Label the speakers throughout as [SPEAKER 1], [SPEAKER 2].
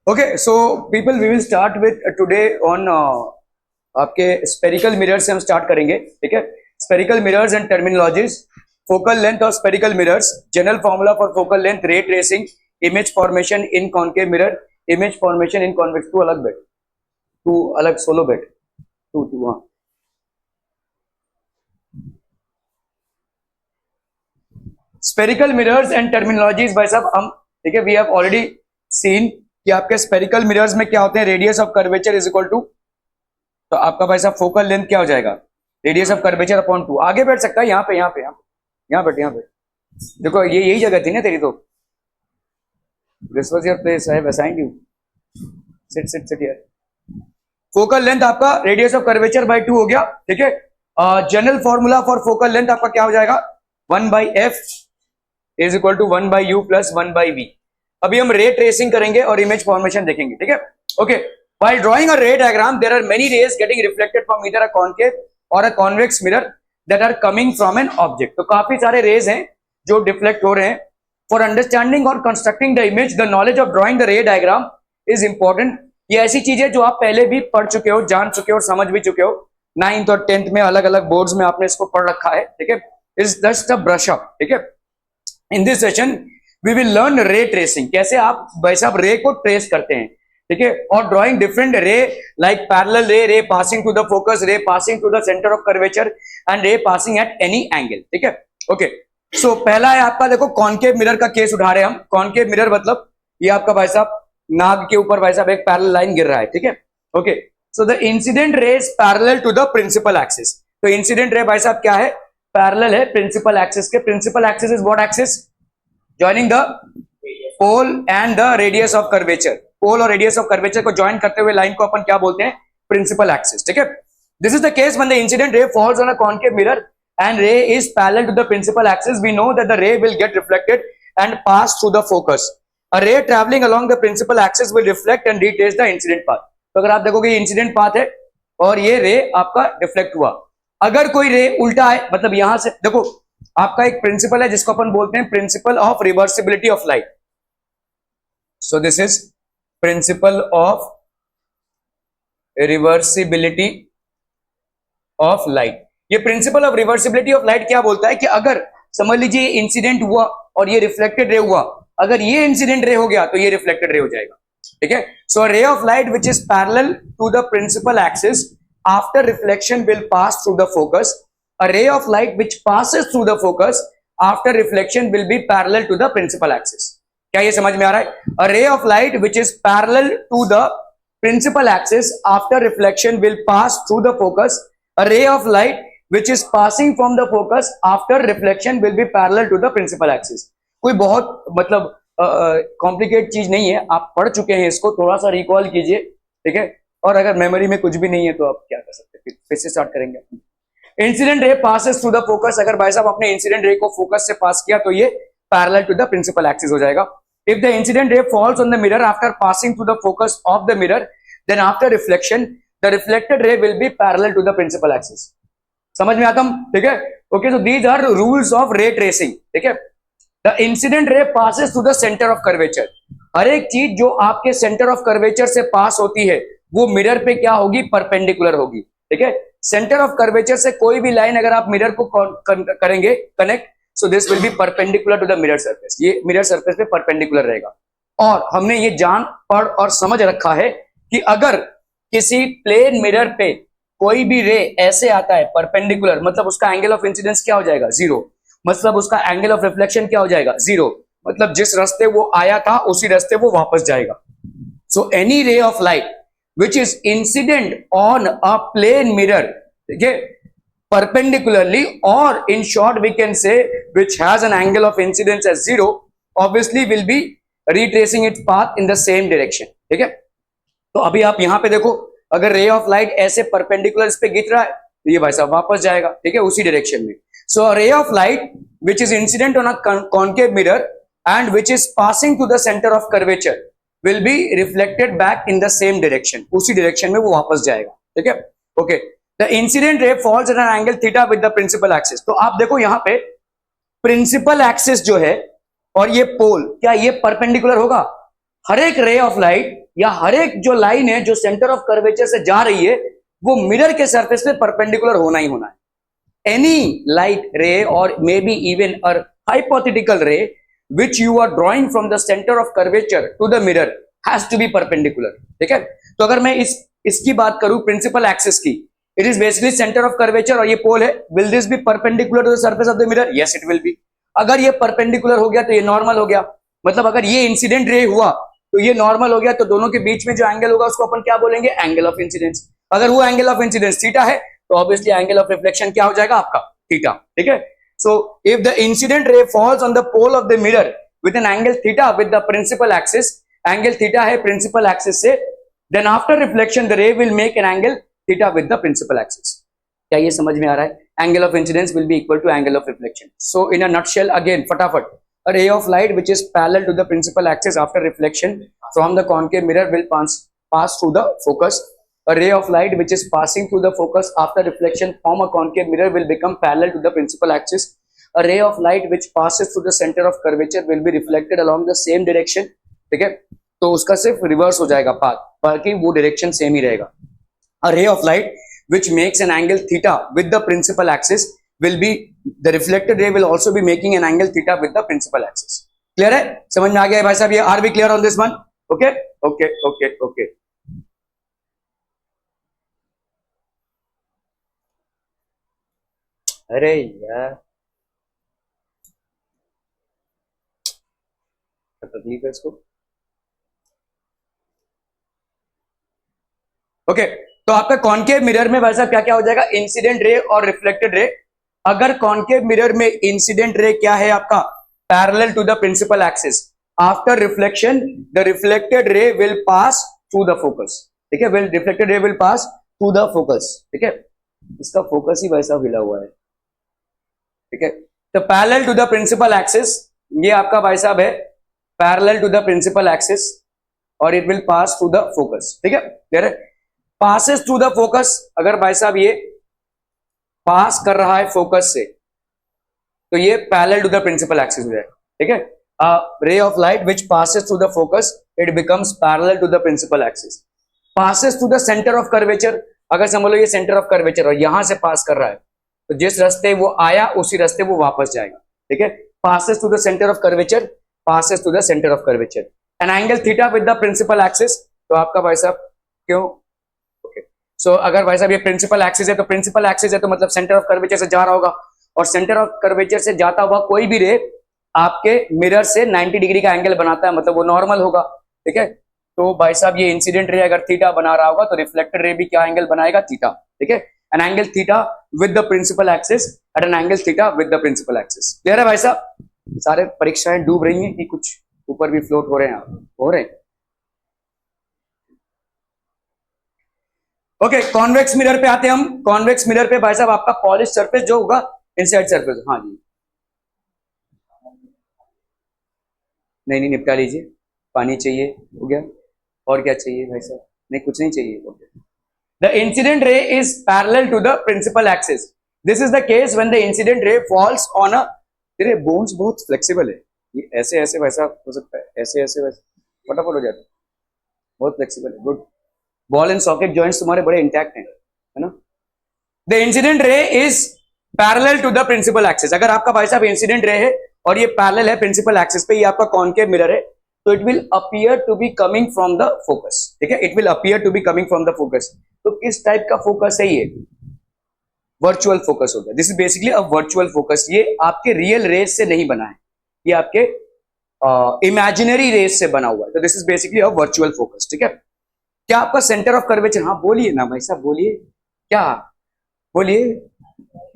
[SPEAKER 1] Okay, so people, we will start with today on आपके spherical mirror से हम start करेंगे. ठीक है, spherical mirrors and terminologies, focal length और spherical mirrors, general formula for focal length, ray tracing, image formation in concave mirror, image formation in convex. टू अलग बेट, टू अलग सोलो बेट, टू टू हाँ. स्पेरिकल मिरर्स एंड टर्मिनोलॉजीज भाई साहब हम, ठीक है, वी हैव ऑलरेडी सीन कि आपके स्पेरिकल मिरर्स में क्या होते हैं. Radius of curvature is equal to, तो आपका भाई साहब फोकल लेंथ क्या हो जाएगा, रेडियस ऑफ कर्वेचर अपॉन 2. आगे बैठ सकता है, यहाँ पे यहाँ पे यहाँ पे यहाँ बैठ, यहाँ पे देखो, ये यही जगह थी ना तेरी. तो this was your place, I have assigned you. Sit sit sit here. Focal length आपका रेडियस ऑफ कर्वेचर बाय 2 हो गया. ठीक है, general formula for focal length आपका क्या हो जाएगा, 1/f is equal to 1/u plus 1/v. अभी हम रे ट्रेसिंग करेंगे और इमेज फॉर्मेशन देखेंगे. ठीक है, okay. While drawing a ray diagram, there are many rays getting reflected from either a concave or a convex mirror that are coming from an object. तो काफी सारे rays हैं जो डिफ्लेक्ट हो रहे हैं. For understanding or constructing the image, the knowledge of drawing the ray diagram is important. ये ऐसी चीजें जो आप पहले भी पढ़ चुके हो, जान चुके हो, समझ भी चुके हो. 9th और 10th में अलग अलग बोर्ड्स में आपने इसको पढ़ रखा है. ठीक है, it's just a brush up. ठीक है, in this session we will learn ray tracing, कैसे आप भाई साहब रे को ट्रेस करते हैं. ठीक है, और drawing different ray like parallel ray, ray passing to the focus, ray passing to the centre of curvature and ray passing at any angle. ठीक है, ओके. सो पहला है आपका, देखो कॉन्केव मिरर का केस उठा रहे हैं हम. कॉन्केव मिरर मतलब ये आपका भाई साहब नाग के ऊपर भाई साहब एक पैरेलल लाइन गिर रहा है. ठीक है, okay. So the incident ray is parallel to the principal axis. तो इंसिडेंट रे भाई साहब क्या है, पैरेलल है प्रिंसिपल एक्सिस के. Principal axis is what axis, joining the pole and the radius of curvature. Pole और रेडियस ऑफ कर्वेचर को join करते हुए लाइन को अपन क्या बोलते हैं, प्रिंसिपल एक्सिस. ठीक है, this is the case when the incident ray falls on a concave mirror and ray is parallel to the principal axis. We know that the ray will get reflected and pass through the focus. A ray travelling along the principal axis will reflect and retrace the incident path. तो अगर आप देखोगे ये incident path है और ये रे आपका रिफ्लेक्ट हुआ. अगर कोई रे उल्टा है, मतलब यहां से देखो, आपका एक प्रिंसिपल है जिसको अपन बोलते हैं principle of reversibility of light. So this is principle of reversibility of light. ये principle of reversibility of light क्या बोलता है कि अगर समझ लीजिए इंसिडेंट हुआ और ये रिफ्लेक्टेड रे हुआ, अगर ये इंसिडेंट रे हो गया तो ये रिफ्लेक्टेड रे हो जाएगा. ठीक है, so ray of light which is parallel to the principal axis after reflection will pass through the focus. A ray of light which passes through the focus after reflection will be parallel to the principal axis. क्या ये समझ में आ रहा है? A ray of light which is parallel to the principal axis after reflection will pass through the focus. A ray of light which is passing from the focus after reflection will be parallel to the principal axis. कोई बहुत मतलब complicate चीज नहीं है, आप पढ़ चुके हैं इसको, थोड़ा सा रिकॉल कीजिए. ठीक है, और अगर मेमोरी में कुछ भी नहीं है तो आप क्या कर सकते हैं, फिर से स्टार्ट करेंगे. Incident ray passes through the focus. अगर भाई साहब आपने इंसिडेंट रे को फोकस से पास किया तो ये parallel to the principal axis हो जाएगा. If the incident ray falls on the mirror after passing through the focus of the mirror, then after reflection the reflected ray will be parallel to the principal axis. समझ में आता? ठीक है, okay. So these are rules of ray tracing. ठीक है, the incident ray passes through the centre of curvature. हर एक चीज जो आपके सेंटर ऑफ कर्वेचर से पास होती है वो मिरर पे क्या होगी, परपेंडिकुलर होगी. ठीक है, सेंटर ऑफ कर्वेचर से कोई भी लाइन अगर आप मिरर को करेंगे connect, so this will be perpendicular to the mirror surface. ये मिरर सरफेस पे परपेंडिकुलर रहेगा. और हमने ये जान पढ़ और समझ रखा है कि अगर किसी प्लेन मिरर पे कोई भी रे ऐसे आता है परपेंडिकुलर, मतलब उसका एंगल ऑफ इंसिडेंस क्या हो जाएगा, 0. मतलब उसका एंगल ऑफ रिफ्लेक्शन क्या हो जाएगा, 0. मतलब जिस रास्ते वो आया था उसी रास्ते वो वापस जाएगा. सो एनी रे of light which is incident on a plane mirror, okay, perpendicularly, or in short we can say which has an angle of incidence as 0, obviously will be retracing its path in the same direction. ठीक है, तो अभी आप यहां पे देखो, अगर रे ऑफ लाइट ऐसे परपेंडिकुलर इस पे गिर रहा है तो ये भाई साहब वापस जाएगा. ठीक है, उसी डायरेक्शन में. So ray of light which is incident on a concave mirror and which is passing to the center of curvature will be reflected back in the same direction. उसी डायरेक्शन में वो वापस जाएगा. ठीक है, okay. The incident ray falls at an angle theta with the principal axis. तो आप देखो यहां पे प्रिंसिपल एक्सिस जो है और ये पोल, क्या ये परपेंडिकुलर होगा? हर एक रे ऑफ लाइट या हर एक जो लाइन है जो सेंटर ऑफ कर्वेचर से जा रही है वो मिरर के सरफेस पे परपेंडिकुलर होना ही होना है। एनी लाइट रे और may be even a hypothetical रे which you are drawing from the center of curvature to the mirror has to be perpendicular। ठीक है, तो अगर मैं इसकी बात करूं प्रिंसिपल एक्सिस की, it is basically centre of curvature और ये पोल है, will this be perpendicular to the surface of the mirror? Yes it will be. अगर ये परपेंडिकुलर हो गया तो ये नॉर्मल हो गया, मतलब अगर ये इंसिडेंट रे हुआ तो ये नॉर्मल हो गया, तो दोनों के बीच में जो एंगल होगा उसको अपन क्या बोलेंगे? Angle of incidence. अगर वो एंगल ऑफ इंसिडेंस थीटा है तो ऑब्वियसली एंगल ऑफ रिफ्लेक्शन क्या हो जाएगा? आपका थीटा। ठीक है, so if the incident ray falls on the pole of the mirror with an angle theta with the principal axis, angle theta है principal axis से, then after reflection the ray will make an angle theta with the principal axis। क्या ये समझ में आ रहा है? Angle of incidence will be equal to angle of reflection। So in a nutshell again फटाफट, a ray of light which is parallel to the principal axis after reflection from the concave mirror will pass through the focus। A ray of light which is passing through the focus after reflection from a concave mirror will become parallel to the principal axis। A ray of light which passes through the center of curvature will be reflected along the same direction। ठीक है, तो उसका सिर्फ reverse हो जाएगा path, बाकी वो direction same ही रहेगा। A ray of light which makes an angle theta with the principal axis will be, the reflected ray will also be making an angle theta with the principal axis। Clear है? समझ में आ गया है भाई साहब? ये are be clear on this one? Okay okay okay okay. अरे यार तकलीफ है इसको। ओके, तो आपका कॉनकेव मिरर में वैसा क्या क्या हो जाएगा? इंसिडेंट रे और रिफ्लेक्टेड रे। अगर कॉनकेव मिरर में इंसिडेंट रे क्या है आपका? Parallel to the principal axis, after reflection the reflected ray will pass through the focus. ठीक है, will reflected ray will pass through the focus. ठीक है, इसका फोकस ही वैसा हिला हुआ है। ठीक है, तो parallel to the principal axis, ये आपका भाई साहब है parallel to the principal axis और it will pass through the focus. ठीक है, क्लियर है? पासेस थ्रू द फोकस, अगर भाई साहब ये पास कर रहा है फोकस से तो ये parallel to the principal axis हो जाएगा। ठीक है, ray of light which passes through the focus it becomes parallel to the principal axis. Passes through the centre of curvature, अगर समझ लो ये सेंटर ऑफ कर्वेचर और यहां से पास कर रहा है तो जिस रास्ते वो आया उसी रास्ते वो वापस जाएगा। ठीक है, passes to the centre of curvature, passes to the centre of curvature, an angle theta with the principal axis. तो आपका भाई साहब क्यों? ओके, सो अगर भाई साहब ये प्रिंसिपल एक्सिस है तो प्रिंसिपल एक्सिस है तो मतलब सेंटर ऑफ कर्वेचर से जा रहा होगा, और सेंटर ऑफ कर्वेचर से जाता हुआ कोई भी रे आपके मिरर से 90 डिग्री का एंगल बनाता है, मतलब वो नॉर्मल होगा। ठीक है, तो भाई साहब ये इंसिडेंट रे अगर थीटा बना रहा होगा तो रिफ्लेक्टेड रे भी क्या एंगल बनाएगा? थीटा। ठीक है, an angle theta with the principal axis at an angle theta with the principal axis। Clear है भाई साहब? सारे परीक्षाएं डूब रही हैं कि कुछ ऊपर भी फ्लोट हो रहे हैं? हो रहे हैं। ओके, कॉन्वेक्स मिरर पे आते हैं हम। कॉन्वेक्स मिरर पे भाई साहब आपका पॉलिश सरफेस जो होगा इनसाइड सरफेस। हाँ जी, नहीं निपटा लीजिए। पानी चाहिए, हो गया। और क्या चाहिए भाई साहब? नहीं कुछ नहीं चाहिए। Okay, the incident ray is parallel to the principal axis। this is the case when the incident ray falls on a, तेरे बोन्स बहुत फ्लेक्सिबल है, ये ऐसे ऐसे वैसा हो सकता है, ऐसे ऐसे वैसा फटाफट हो जाता है, बहुत फ्लेक्सिबल है। Good, ball and socket joints तुम्हारे बड़े इंटैक्ट हैं, है ना? The incident ray is parallel to the principal axis. अगर आपका भाई साहब इंसिडेंट रे है और ये पैरेलल है प्रिंसिपल एक्सिस पे, ये आपका कॉनकेव मिरर है, तो it will appear to be coming from the focus. ठीक है, it will appear to be coming from the focus. तो किस टाइप का फोकस है ये? वर्चुअल फोकस होता है। This is basically a virtual focus. ये आपके रियल रेज से नहीं बना है, ये आपके इमेजिनरी रेज से बना हुआ है। तो this is basically a virtual focus. ठीक है, क्या आपका सेंटर ऑफ कर्वेचर? हाँ बोलिए ना भाई साहब, बोलिए। क्या बोलिए?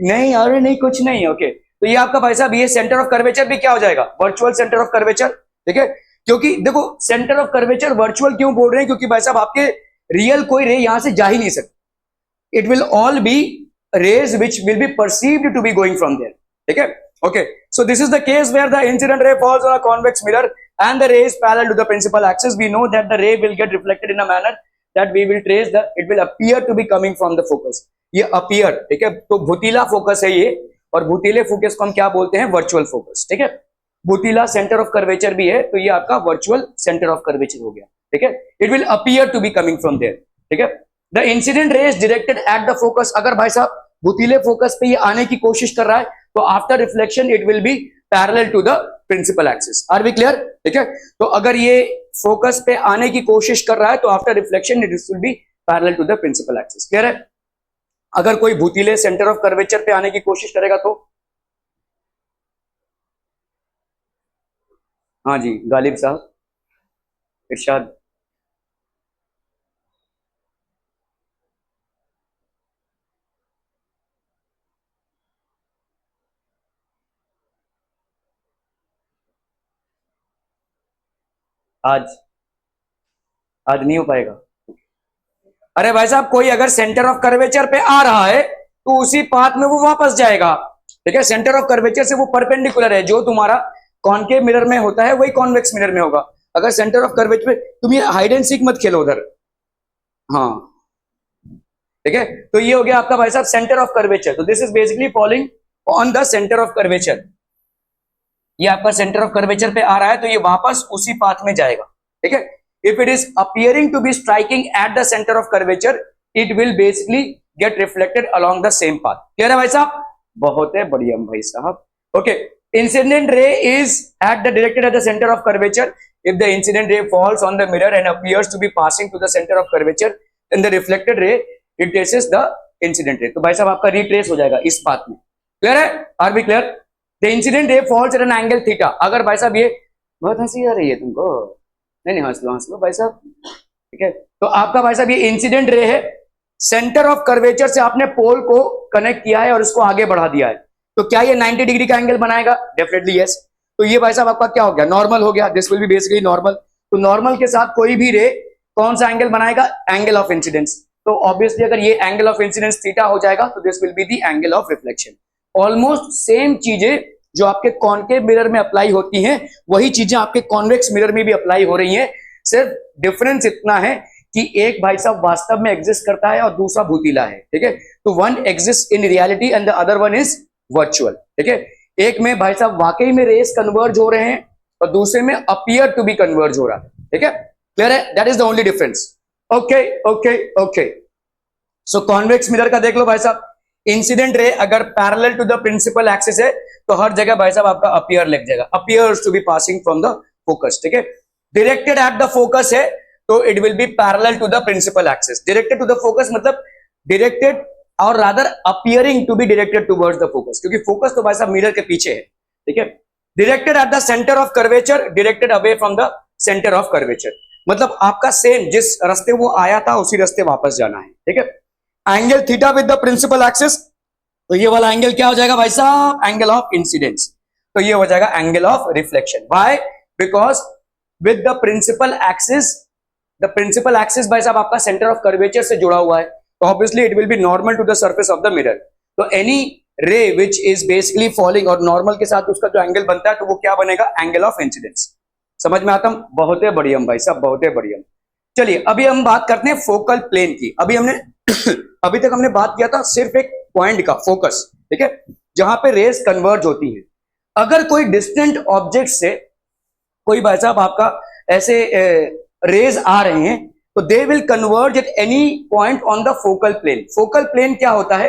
[SPEAKER 1] नहीं, अरे नहीं कुछ नहीं। ओके, तो ये आपका भाई साहब ये सेंटर ऑफ कर्वेचर भी क्या हो जाएगा? Virtual centre of curvature. ठीक है, क्योंकि देखो सेंटर ऑफ कर्वेचर वर्चुअल क्यों बोल रहे हैं? क्योंकि भाई साहब आपके रियल कोई रे यहां से जा ही नहीं सकती। It will all be rays which will be perceived to be going from there. ठीक है, okay, so this is the case where the incident ray falls on a convex mirror and the ray is parallel to the principal axis. We know that the ray will get reflected in a manner that we will trace the, it will appear to be coming from the focus। ये appear, ठीक है, तो भूतीला focus है ये, और भूतीले focus को हम क्या बोलते हैं? Virtual focus. ठीक है, भूतीला सेंटर ऑफ कर्वेचर भी है, तो ये आपका वर्चुअल सेंटर ऑफ कर्वेचर हो गया। ठीक है, it will appear to be coming from there, ठीक है। The incident ray is directed at the focus, अगर भाई साहब भुतीले फोकस पे ये आने की कोशिश कर रहा है तो after reflection it will be parallel to the principal axis. Are we clear? ठीक है, तो अगर ये फोकस पे आने की कोशिश कर रहा है तो after reflection it will be parallel to the principal axis. Clear है? अगर कोई भुतीले सेंटर ऑफ कर्वेचर पे आने की कोशिश करेगा तो, हाँ जी गालिब साहब, इरशाद। आज आज नहीं हो पाएगा। अरे भाई साहब, कोई अगर सेंटर ऑफ कर्वेचर पे आ रहा है तो उसी पाथ में वो वापस जाएगा, ठीक है। सेंटर ऑफ कर्वेचर से वो परपेंडिकुलर है, जो तुम्हारा कॉनकेव मिरर में होता है वही कॉन्वेक्स मिरर में होगा। अगर सेंटर ऑफ कर्वेचर पे, तुम ये हाइड एंड सीक मत खेलो उधर, हाँ ठीक है। तो ये हो गया आपका भाई साहब सेंटर ऑफ कर्वेचर। तो this is basically following on the centre of curvature. ये आपका सेंटर ऑफ कर्वेचर पे आ रहा है तो ये वापस उसी पाथ में जाएगा, ठीक है। If it is appearing to be striking at the centre of curvature it will basically get reflected along the same path. Clear है भाई साहब? बहुत है बढ़िया भाई साहब। Okay, incident ray is at the directed at the centre of curvature if the incident ray falls on the mirror and appears to be passing to the centre of curvature in the reflected ray it traces the incident रे। तो भाई साहब आपका retrace हो जाएगा इस path में। Clear है? Are be clear? The incident ray falls at an angle theta. अगर भाई साहब ये बहुत हंसी आ रही है तुमको, नहीं हंस लो भाई साहब, ठीक है। तो आपका भाई साहब ये इंसिडेंट रे है, सेंटर ऑफ कर्वेचर से आपने पोल को कनेक्ट किया है और इसको आगे बढ़ा दिया है, तो क्या ये 90 डिग्री का एंगल बनाएगा? Definitely yes. तो ये भाई साहब आपका क्या हो गया? नॉर्मल हो गया। This will be basically normal. तो नॉर्मल के साथ कोई भी रे कौन सा एंगल बनाएगा? Angle of incidence. तो ऑब्वियसली अगर ये एंगल ऑफ इंसिडेंस थीटा हो जाएगा तो this will be the angle of reflection. Almost same चीजें जो आपके कॉनकेव मिरर में अप्लाई होती हैं वही चीजें आपके कॉन्वेक्स मिरर में भी अप्लाई हो रही हैं। सिर्फ डिफरेंस इतना है कि एक भाई साहब वास्तव में एग्जिस्ट करता है और दूसरा भूतीला है, ठीक है। तो one exist in reality and the other one is virtual, ठीक है। एक में भाई साहब वाकई में रेस कन्वर्ज हो रहे हैं और दूसरे में अपीयर टू बी कन्वर्ज हो रहा है, ठीक है। क्लियर है? That is the only difference. Okay okay okay. So convex mirror का देख लो भाई साहब, इंसिडेंट रे अगर parallel to the principal axis है तो हर जगह भाई साहब आपका अपीयर लग जाएगा, appears to be passing from the focus, ठीक है। डायरेक्टेड एट द फोकस है तो it will be parallel to the principal axis. Directed to the focus मतलब डायरेक्टेड और rather appearing to be directed towards the focus, क्योंकि focus तो भाई साहब मिरर के पीछे है, ठीक है। Directed at the centre of curvature, directed away from the centre of curvature, मतलब आपका सेम जिस रास्ते वो आया था उसी रास्ते वापस जाना है, ठीक है। Angle theta with the principal axis, तो ये वाला एंगल क्या हो जाएगा भाई साहब? Angle of incidence. तो ये हो जाएगा angle of reflection. Why? Because with the principal axis, the principal axis भाई साहब आपका सेंटर ऑफ कर्वेचर से जुड़ा हुआ है, तो obviously it will be normal to the surface of the mirror. तो any ray which is basically falling और नॉर्मल के साथ उसका जो एंगल बनता है तो वो क्या बनेगा? Angle of incidence. समझ में आता? बहुत है बढ़िया भाई साहब, बहुत है बढ़िया। चलिए अभी हम बात करते हैं फोकल प्लेन की। अभी हमने अभी तक हमने बात किया था सिर्फ एक पॉइंट का, फोकस, ठीक है, जहां पे रेस कन्वर्ज होती है। अगर कोई डिस्टेंट ऑब्जेक्ट से कोई भाई साहब आपका ऐसे रेज आ रहे हैं तो they will converge at any point on the focal plane. Focal plane क्या होता है?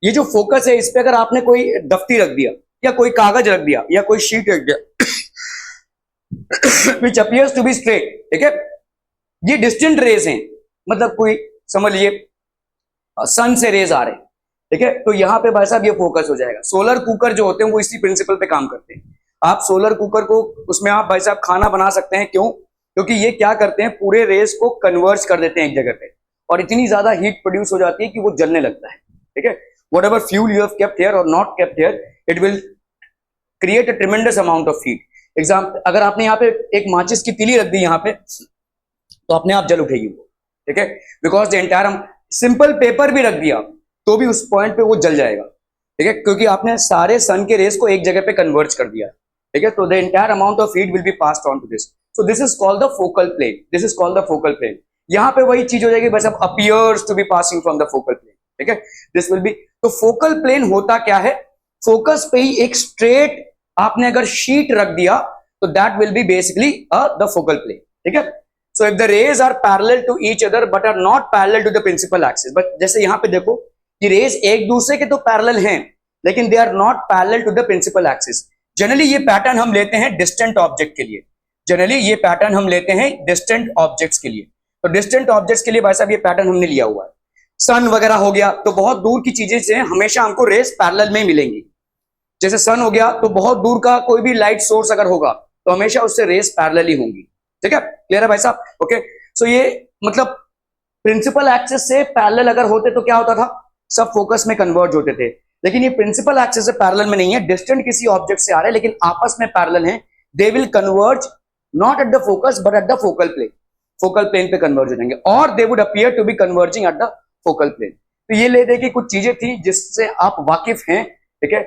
[SPEAKER 1] ये जो फोकस है इस पे अगर आपने कोई दफ्ती रख दिया या कोई कागज रख दिया या कोई शीट रख दिया विच अपीयर्स टू बी स्ट्रेट, ठीक है, ये डिस्टेंट रेज हैं, मतलब कोई समझ लीजिए सन से रेज आ रहे हैं, ठीक है। तो यहां पे भाई साहब ये फोकस हो जाएगा। सोलर कुकर जो होते हैं वो इसी प्रिंसिपल पे काम करते हैं। आप सोलर कुकर को उसमें आप भाई साहब खाना बना सकते हैं, क्यों? क्योंकि ये क्या करते हैं, पूरे रेस को कन्वर्ज कर देते हैं एक जगह पे और इतनी ज्यादा हीट प्रोड्यूस हो जाती है कि वो जलने लगता है, ठीक है। Whatever fuel you have kept here or not kept here it will create a tremendous amount of heat. Example, अगर आपने यहाँ पे एक माचिस की तीली रख दी यहाँ पे तो अपने आप जल उठेगी वो, ठीक है, because the entire, simple paper भी रख दिया तो भी उस पॉइंट पे वो जल जाएगा, ठीक है, क्योंकि आपने सारे सन के रेस को एक जगह पे कन्वर्ज कर दिया, ठीक है। तो the entire amount of heat will be passed on to this, so this is called the focal plane, this is called the focal plane. यहाँ पे वही चीज हो जाएगी बस, अब appears to be passing from the focal plane, ठीक है, दिस विल बी। तो फोकल प्लेन होता क्या है? फोकस पे ही एक स्ट्रेट आपने अगर शीट रख दिया तो that will be basically the focal plane, ठीक है। So if the rays are parallel to each other but are not parallel to the principal axis, but जैसे यहां पे देखो कि रेज एक दूसरे के तो पैरेलल हैं लेकिन they are not parallel to the principal axis. Generally ये पैटर्न हम लेते हैं डिस्टेंट ऑब्जेक्ट के लिए, जनरली ये पैटर्न हम लेते हैं डिस्टेंट ऑब्जेक्ट्स के लिए। तो डिस्टेंट ऑब्जेक्ट्स के लिए भाई साहब ये पैटर्न हमने लिया हुआ है। सन वगैरह हो गया तो बहुत दूर की चीजें से हमेशा हमको रेस पैरेलल में मिलेंगी। जैसे सन हो गया तो बहुत दूर का कोई भी लाइट सोर्स अगर होगा तो हमेशा उससे रेस पैरेलल ही होंगी। ठीक है, क्लियर है भाई साहब? ओके, सो ये मतलब प्रिंसिपल एक्सिस से पैरेलल अगर होते तो क्या होता था, सब फोकस में कन्वर्ज होते थे। लेकिन ये प्रिंसिपल एक्सिस से पैरेलल में नहीं है, डिस्टेंट किसी ऑब्जेक्ट से आ रहे हैं लेकिन आपस में पैरेलल हैं। They will converge not at the focus but at the focal plane, focal plane पे कन्वर्ज हो जाएंगे और they would appear to be converging at the focal plane. तो ये ले दे की कुछ चीजें थी जिससे आप वाकिफ हैं। ठीक है,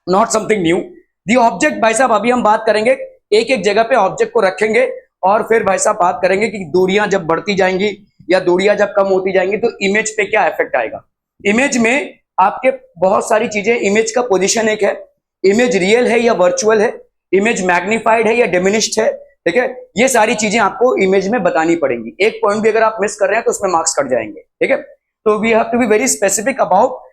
[SPEAKER 1] not something new. The object भाई साहब अभी हम बात करेंगे, एक एक जगह पे ऑब्जेक्ट को रखेंगे और फिर भाई साहब बात करेंगे कि दूरियां जब बढ़ती जाएंगी या दूरियां जब कम होती जाएंगी तो इमेज पे क्या इफेक्ट आएगा। इमेज में आपके बहुत सारी चीजें, इमेज का पोजीशन एक है, इमेज रियल है या वर्चुअल है, इमेज मैग्नीफाइड है या डिमिनिश्ड है। ठीक है, ये सारी चीजें आपको इमेज में बतानी पड़ेंगी। एक पॉइंट भी अगर आप मिस कर रहे हैं तो उसमें मार्क्स कट जाएंगे। ठीक है, तो we have to be very specific about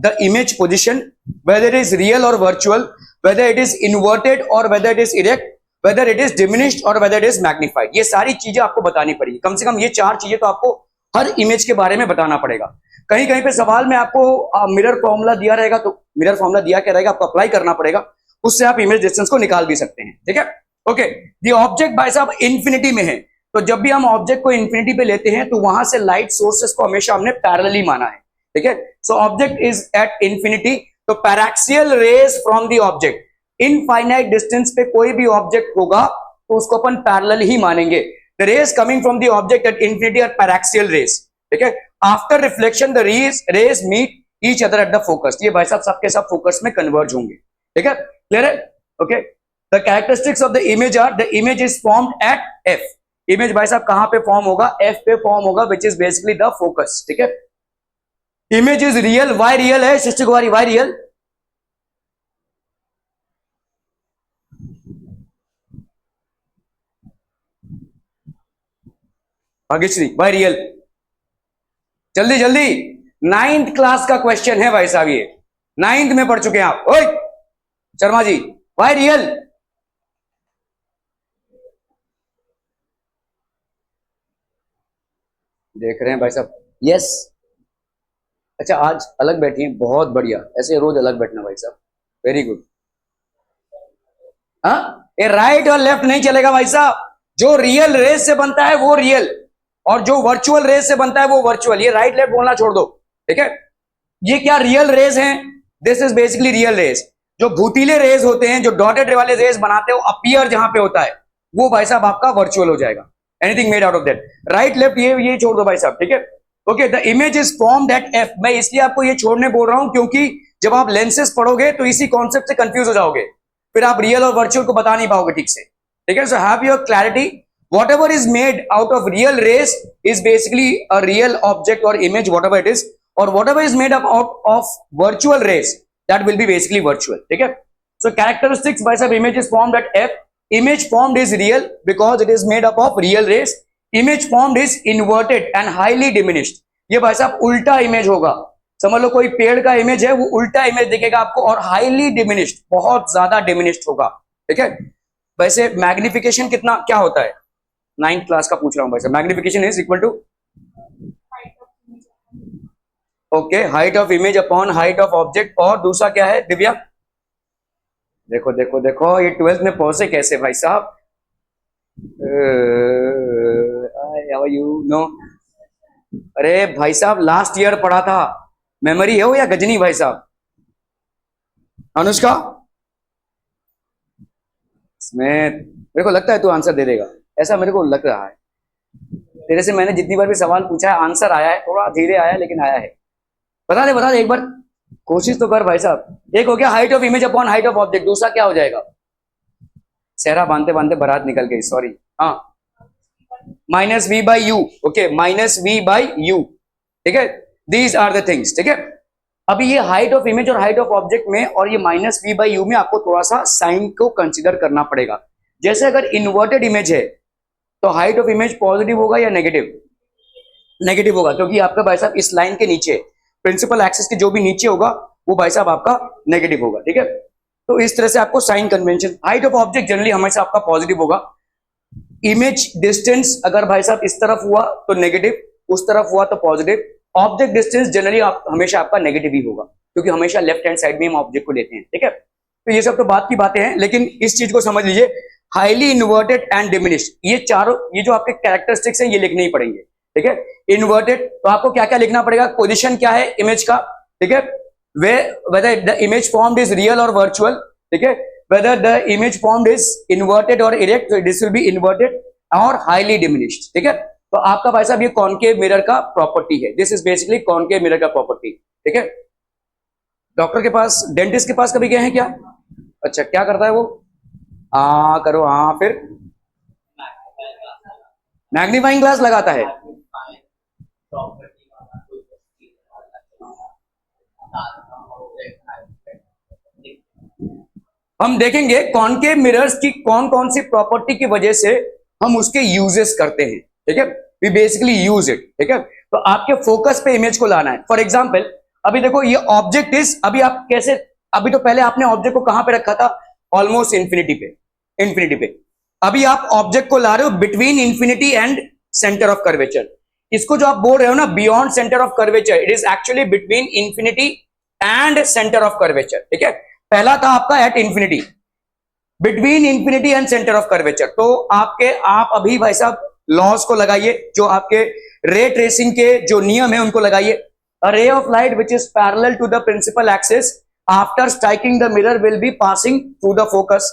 [SPEAKER 1] the image position, whether it is real or virtual, whether it is inverted or whether it is erect, whether it is diminished or whether it is magnified। ये सारी चीजें आपको बतानी पड़ेगी। कम से कम ये चार चीजें तो आपको हर इमेज के बारे में बताना पड़ेगा। कहीं कहीं पे सवाल में आपको मिरर फॉर्मूला दिया रहेगा तो मिरर फॉर्मूला दिया क्या रहेगा, आपको अप्लाई करना पड़ेगा, उससे आप इमेज डिस्टेंस को निकाल भी सकते हैं। ठीक है, ओके। दी ऑब्जेक्ट भाई साहब इंफिनिटी में है, तो जब भी हम ऑब्जेक्ट को इंफिनिटी पे लेते हैं तो वहां से लाइट सोर्सेस को हमेशा हमने पैरेलली माना है। ठीक है, so object is at infinity, तो paraxial rays from the object, infinite distance पे कोई भी ऑब्जेक्ट होगा तो उसको अपन पैरेलल ही मानेंगे। The rays coming from the object at infinity are paraxial rays. ठीक है, after reflection the rays meet each other at the focus, ये भाई साहब सबके सब फोकस में कन्वर्ज होंगे। ठीक है, क्लियर है? Okay, the characteristics of the image are, the image is formed at F. Image भाई साहब कहां पे फॉर्म होगा, एफ पे फॉर्म होगा, which is basically the focus. ठीक है, image is real, why real है Srishti Kumari, why real? Bhagyashree, why real? जल्दी जल्दी, 9th क्लास का क्वेश्चन है भाई साहब, ये 9th में पढ़ चुके हैं आप। ओए शर्मा जी, वाई रियल? देख रहे हैं भाई साहब? यस। अच्छा, आज अलग बैठी हैं, बहुत बढ़िया, ऐसे रोज अलग बैठना भाई साहब, वेरी गुड। हाँ, ये राइट और लेफ्ट नहीं चलेगा भाई साहब, जो रियल रेस से बनता है वो रियल और जो वर्चुअल रेस से बनता है वो वर्चुअल। ये राइट लेफ्ट बोलना छोड़ दो। ठीक है, ये क्या रियल रेस हैं, this is basically real rays. जो भूतीले रेस होते हैं, जो डॉटेड वाले रेस बनाते हो, अपीयर जहां पे होता है वो भाई साहब आपका वर्चुअल हो जाएगा, anything made out of that. Right left ये छोड़ दो भाई साहब। ठीक है, okay, the image is formed at F. मैं इसलिए आपको ये छोड़ने बोल रहा हूं क्योंकि जब आप लेंसेज पढ़ोगे तो इसी कॉन्सेप्ट से कंफ्यूज हो जाओगे, फिर आप रियल और वर्चुअल को बता नहीं पाओगे ठीक से। ठीक है, so have your clarity, whatever is made out of real rays is basically a real object और इमेज, व्हाटएवर इट इज, और whatever is made up out of virtual rays that will be basically virtual. ठीक है, so characteristics by सब, image is formed at F, image formed is real because it is made up of real rays, image formed is inverted and highly diminished। ये भाई साहब उल्टा image होगा, समझ लो कोई पेड़ का इमेज है वो उल्टा इमेज दिखेगा आपको, और हाईली डिमिनिश्ड, बहुत ज्यादा डिमिनिश्ड होगा। ठीक है, वैसे मैग्निफिकेशन कितना क्या होता है, 9th क्लास का पूछ रहा हूं भाई साहब। Magnification is equal to, okay, height of image upon height of object, और दूसरा क्या है दिव्या? देखो देखो देखो, ये 12th में पहुंचे कैसे भाई साहब? How are you? नो, अरे भाई साहब लास्ट ईयर पढ़ा था, मेमोरी है वो या गजनी भाई साहब? अनुष्का, इसमें मेरे को लगता है तू आंसर दे देगा, ऐसा मेरे को लग रहा है। तेरे से मैंने जितनी बार भी सवाल पूछा है आंसर आया है, थोड़ा धीरे आया लेकिन आया है। बता दे एक बार, कोशिश तो कर भाई साहब। एक हो गया height of image upon height of object, दूसरा क्या हो जाएगा? सहरा बांधते बांधते बारात निकल गई, सॉरी। हाँ, minus v by u, okay, minus v by u. ठीक है, दीज आर द थिंग्स। ठीक है, अभी ये हाइट ऑफ इमेज और हाइट ऑफ ऑब्जेक्ट में और ये माइनस वी बाई यू में आपको थोड़ा सा साइन को कंसिडर करना पड़ेगा। जैसे अगर इन्वर्टेड इमेज है तो हाइट ऑफ इमेज पॉजिटिव होगा या नेगेटिव? नेगेटिव होगा, क्योंकि आपका भाई साहब इस लाइन के नीचे, प्रिंसिपल एक्सिस के जो भी नीचे होगा वो भाई साहब आपका नेगेटिव होगा, ठीक है। तो इस तरह से आपको sign convention, height of object generally हमेशा आपका पॉजिटिव होगा। इमेज डिस्टेंस अगर भाई साहब इस तरफ हुआ तो नेगेटिव, उस तरफ हुआ तो पॉजिटिव। ऑब्जेक्ट डिस्टेंस जनरली हमेशा आपका नेगेटिव ही होगा, क्योंकि हमेशा लेफ्ट हैंड साइड में हम ऑब्जेक्ट को लेते हैं, ठीक है। तो ये सब तो बात की बातें हैं, लेकिन इस चीज को समझ लीजिए, हाईली इन्वर्टेड एंड डिमिनिश्ड, ये चारों, ये जो आपके कैरेक्टरिस्टिक्स हैं ये लिखने ही पड़ेंगे, ठीक है। इन्वर्टेड तो आपको क्या क्या लिखना पड़ेगा, पोजीशन क्या है इमेज का, ठीक है, whether the image formed is real और वर्चुअल, ठीक है, whether the image formed is inverted or erect, so this will be inverted और highly diminished, ठीक है। तो आपका भाई साहब ये कॉनकेव मिरर का प्रॉपर्टी है, this is basically concave mirror का प्रॉपर्टी, ठीक है। डॉक्टर के पास, डेंटिस्ट के पास कभी गए हैं क्या? अच्छा, क्या करता है वो? करो, फिर मैग्नीफाइंग ग्लास लगाता है। हम देखेंगे कॉनकेव मिरर्स की कौन कौन सी प्रॉपर्टी की वजह से हम उसके यूजेस करते हैं, ठीक है। वी बेसिकली यूज इट, ठीक है। तो आपके फोकस पे इमेज को लाना है। फॉर एग्जांपल, अभी देखो ये ऑब्जेक्ट इज, अभी आप कैसे, अभी तो पहले आपने ऑब्जेक्ट को कहां पे रखा था? ऑलमोस्ट इंफिनिटी पे, इंफिनिटी पे। अभी आप ऑब्जेक्ट को ला रहे हो between infinity and centre of curvature. इसको जो आप बोल रहे हो ना beyond centre of curvature, it is actually between infinity and centre of curvature, ठीक है। पहला था आपका at infinity, between infinity and centre of curvature. तो आप अभी भाई साहब लॉज को लगाइए, जो आपके रे ट्रेसिंग के जो नियम है उनको लगाइए। A ray of light which is parallel to the principal axis after striking the mirror will be passing through the focus.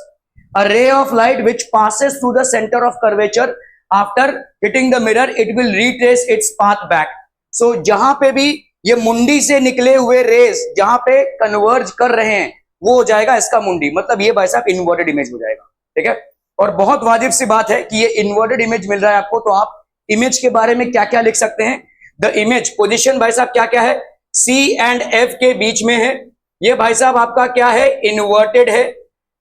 [SPEAKER 1] A ray of light which passes through the center of curvature after hitting the mirror, it will retrace its path back. So जहां पे भी ये मुंडी से निकले हुए raise जहां पे कन्वर्ज कर रहे हैं वो हो जाएगा इसका मुंडी, मतलब ये भाई साहब इन्वर्टेड इमेज हो जाएगा, ठीक है। और बहुत वाजिब सी बात है कि ये इन्वर्टेड इमेज मिल रहा है आपको, तो आप इमेज के बारे में क्या क्या लिख सकते हैं? द इमेज पोजिशन भाई साहब क्या क्या है? C एंड F के बीच में है। ये भाई साहब आपका क्या है? इन्वर्टेड है।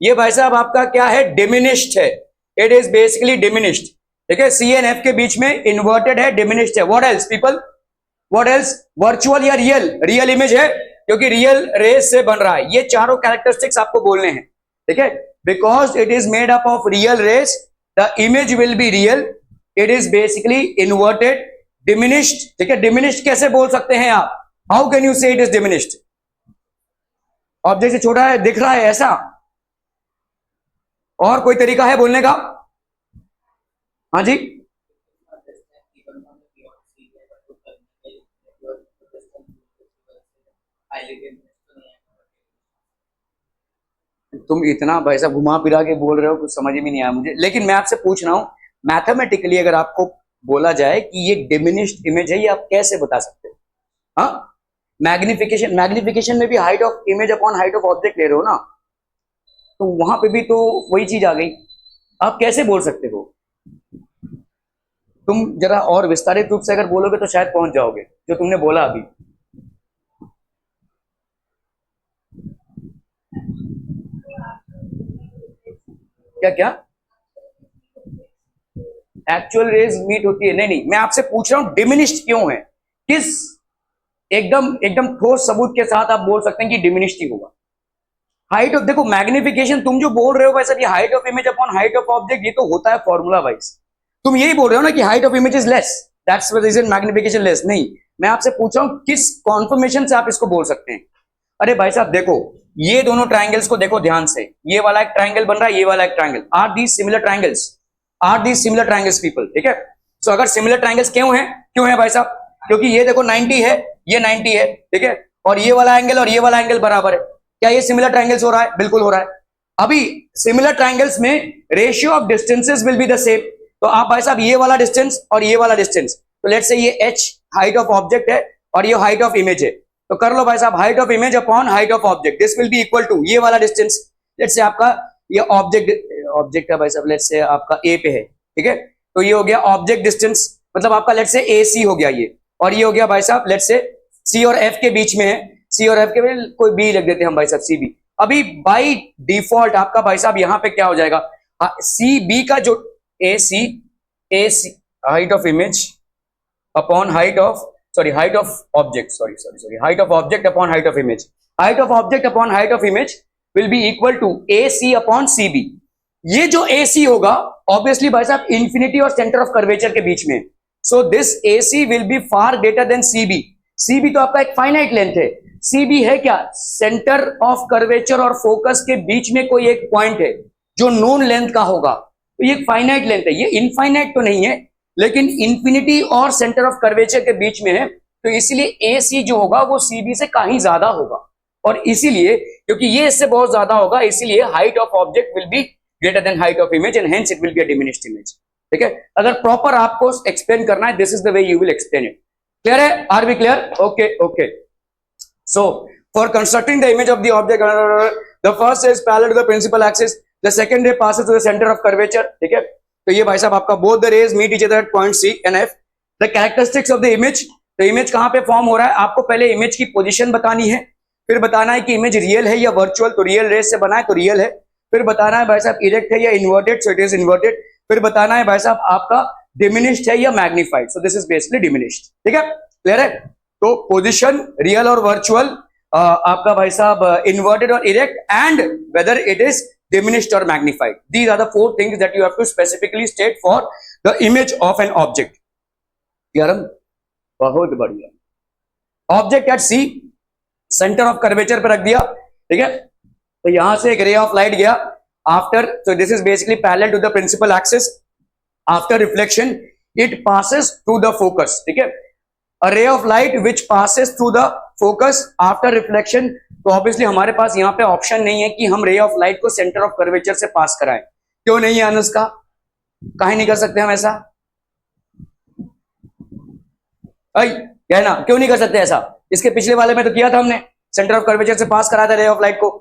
[SPEAKER 1] ये भाई साहब आपका क्या है? डिमिनिश्ड है। इट इज बेसिकली डिमिनिश्ड, ठीक है। C एंड F के बीच में इन्वर्टेड है, डिमिनिश्ड है। What else people? What else? Virtual या रियल? रियल इमेज है, क्योंकि रियल रेज से बन रहा है। ये चारों कैरेक्टरिस्टिक्स आपको बोलने हैं, ठीक है। Because it is made up of real rays, the image will be real, it is basically inverted, diminished, ठीक है। डिमिनिश्ड कैसे बोल सकते हैं आप? How can you say it is diminished? Object से छोटा है, दिख रहा है ऐसा? और कोई तरीका है बोलने का? हाँ जी, तुम इतना भाई साहब घुमा फिरा के बोल रहे हो, कुछ समझ में नहीं आया मुझे। लेकिन मैं आपसे पूछ रहा हूं, मैथमेटिकली अगर आपको बोला जाए कि ये डिमिनिश्ड इमेज है, ये आप कैसे बता सकते हो? हाँ, मैग्निफिकेशन में भी height of image upon height of object ले रहे हो ना, तो वहां पे भी तो वही चीज आ गई। आप कैसे बोल सकते हो? तुम जरा और विस्तारित रूप से अगर बोलोगे तो शायद पहुंच जाओगे जो तुमने बोला अभी। क्या क्या? एक्चुअल रेज मीट होती है? नहीं नहीं, मैं आपसे पूछ रहा हूं डिमिनिश्ड क्यों है? किस एकदम एकदम ठोस सबूत के साथ आप बोल सकते हैं कि डिमिनिश्ड ही होगा? हाइट ऑफ, देखो मैग्निफिकेशन तुम जो बोल रहे हो भाई साहब, ये height of image upon height of object, ये तो होता है फॉर्मूला वाइज। तुम यही बोल रहे हो ना कि height of image is less, that's the reason magnification less. नहीं, मैं आपसे पूछ रहा हूं किस कॉन्फर्मेशन से आप इसको बोल सकते हैं? अरे भाई साहब देखो, ये दोनों ट्राइंगल्स को देखो ध्यान से, ये वाला एक ट्राइंगल बन रहा है, ये वाला एक triangle. Are these similar triangles? Are these similar triangles people? ठीक है। सो अगर सिमिलर ट्राइंगल्स क्यों है भाई साहब? क्योंकि ये देखो 90 है, ये 90 है, ठीक है, और ये वाला एंगल और ये वाला एंगल बराबर है। क्या ये सिमिलर ट्राइंगल्स हो रहा है? बिल्कुल हो रहा है। अभी सिमिलर ट्राइंगल्स में ratio of distances will be the same. तो आप भाई साहब ये वाला डिस्टेंस और ये वाला डिस्टेंस, तो लेट्स से ये h हाइट ऑफ ऑब्जेक्ट है और ये हाइट ऑफ इमेज है, तो कर लो भाई साहब height of image upon height of object, this will be equal to ये वाला डिस्टेंस। लेट्स से आपका ये ऑब्जेक्ट है भाई साहब, लेट्स से आपका ए पे है, ठीक है, तो ये हो गया ऑब्जेक्ट डिस्टेंस, मतलब आपका लेट्स से ए सी हो गया ये, और ये हो गया भाई साहब लेट्स से सी और एफ के बीच में है, सी और एफ के बीच कोई बी लग देते हैं हम भाई साहब, सी बी। अभी बाई डिफॉल्ट आपका भाई साहब यहाँ पे क्या हो जाएगा, सी बी का जो ए सी AC, height of image upon height of height of object, height of object upon height of image. Height of object upon height of image will be equal to AC upon CB. ये जो AC होगा obviously भाई साहब infinity और centre of curvature के बीच में, so this AC will be far greater than CB. CB तो आपका एक फाइनाइट लेंथ है, CB है क्या, सेंटर ऑफ कर्वेचर और फोकस के बीच में कोई एक पॉइंट है जो नोन लेंथ का होगा, तो ये फाइनाइट लेंथ है, ये इनफाइनाइट तो नहीं है लेकिन इंफिनिटी और सेंटर ऑफ कर्वेचर के बीच में है, तो इसीलिए AC जो होगा वो CB से कहीं ज्यादा होगा, और इसीलिए क्योंकि ये इससे बहुत ज्यादा होगा इसीलिए height of object will be greater than height of image and hence it will be a diminished image. ठीक है, अगर प्रॉपर आपको एक्सप्लेन करना है, this is the way you will explain it. Clear है, are we clear? Okay okay. So for constructing the image of the object, the first is parallel to the principal axis, the second ray passes to the centre of curvature. ठीक है, तो ये भाई साहब आपका both the rays meet each other at point C and F. The characteristics of the image, तो image कहां पे फॉर्म हो रहा है, आपको पहले इमेज की पोजीशन बतानी है, फिर बताना है कि इमेज रियल है या वर्चुअल, तो रियल रेज से बना है तो रियल है, फिर बताना है भाई साहब इरेक्ट है या inverted, so it is inverted, फिर बताना है भाई साहब आपका डिमिनिश्ड है या magnified, so this is basically diminished. ठीक है, क्लियर है. तो पोजीशन रियल और वर्चुअल, आपका भाई साहब इन्वर्टेड और erect, and whether it is diminished or magnified. These are the four things that you have to specifically state for the image of an object. यारम बहुत बढ़िया. Object at C, center of curvature पे रख दिया. ठीक है, तो यहां से एक ray of light गया. After, so this is basically parallel to the principal axis. After reflection, it passes through the focus. ठीक है, a ray of light which passes through the focus after reflection. तो obviously हमारे पास यहाँ पे option नहीं है कि हम रे ऑफ लाइट को सेंटर ऑफ कर्वेचर से पास कराएं. क्यों नहीं है अनुष्का, काहे नहीं कर सकते हम ऐसा? क्या ना, क्यों नहीं कर सकते ऐसा? इसके पिछले वाले में तो किया था हमने, सेंटर ऑफ कर्वेचर से पास कराया था रे ऑफ लाइट को.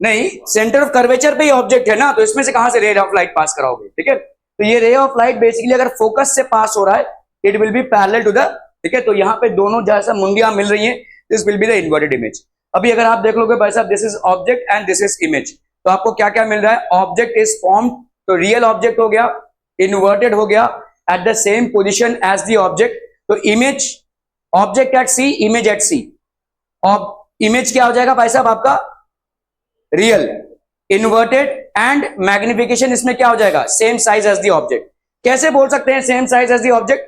[SPEAKER 1] नहीं, सेंटर ऑफ कर्वेचर पे ही ऑब्जेक्ट है ना, तो इसमें से कहां से रे ऑफ लाइट पास कराओगे? ठीक है, तो ये रे ऑफ लाइट बेसिकली अगर फोकस से पास हो रहा है, it will be parallel to the, ठीक है, तो यहाँ पे दोनों जैसा मुंडियां मिल रही हैं, this will be the inverted image. अभी अगर आप देख लोगे भाई साहब, this is object and this is image, तो आपको क्या क्या मिल रहा है? ऑब्जेक्ट इज फॉर्म, तो रियल ऑब्जेक्ट हो गया, इन्वर्टेड हो गया at the same position as the object. तो image, object at C, image at C. Image क्या हो जाएगा भाई साहब आपका? रियल, इन्वर्टेड एंड मैग्निफिकेशन इसमें क्या हो जाएगा? Same size as the object. कैसे बोल सकते हैं same size as the object?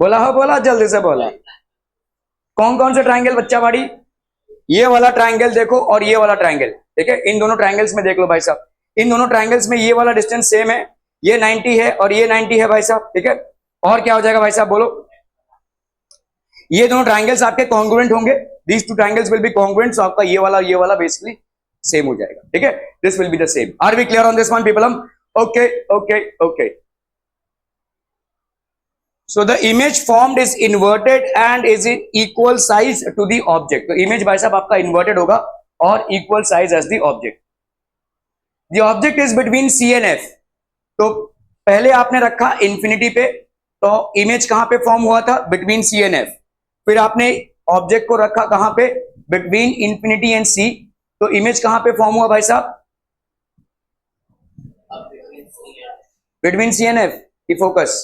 [SPEAKER 1] बोला हो, बोला जल्दी से बोला. कौन कौन से ट्राइंगल बच्चा बाड़ी? ये वाला ट्राइंगल देखो और ये वाला ट्राइंगल. ठीक है, इन दोनों ट्राइंगल्स में देख लो भाई साहब, इन दोनों ट्राइंगल्स में ये वाला डिस्टेंस सेम है, ये 90 है और ये 90 है भाई साहब. ठीक है, और क्या हो जाएगा भाई साहब बोलो? ये दोनों ट्राइंगल्स आपके कॉन्ग्रुएंट होंगे, these two triangles will be congruent, so आपका ये वाला बेसिकली सेम हो जाएगा. ठीक है, this will be the same. Are we clear on this one people? Okay okay okay. So the image formed is inverted and is in equal size to the object. तो image भाई साहब आपका inverted होगा और equal size as the object. The object is between C and F. तो पहले आपने रखा infinity पे, तो image कहां पे form हुआ था? Between C and F. फिर आपने object को रखा कहां पे? Between infinity and C. तो image कहां पे form हुआ भाई साहब? Between C and F. The focus.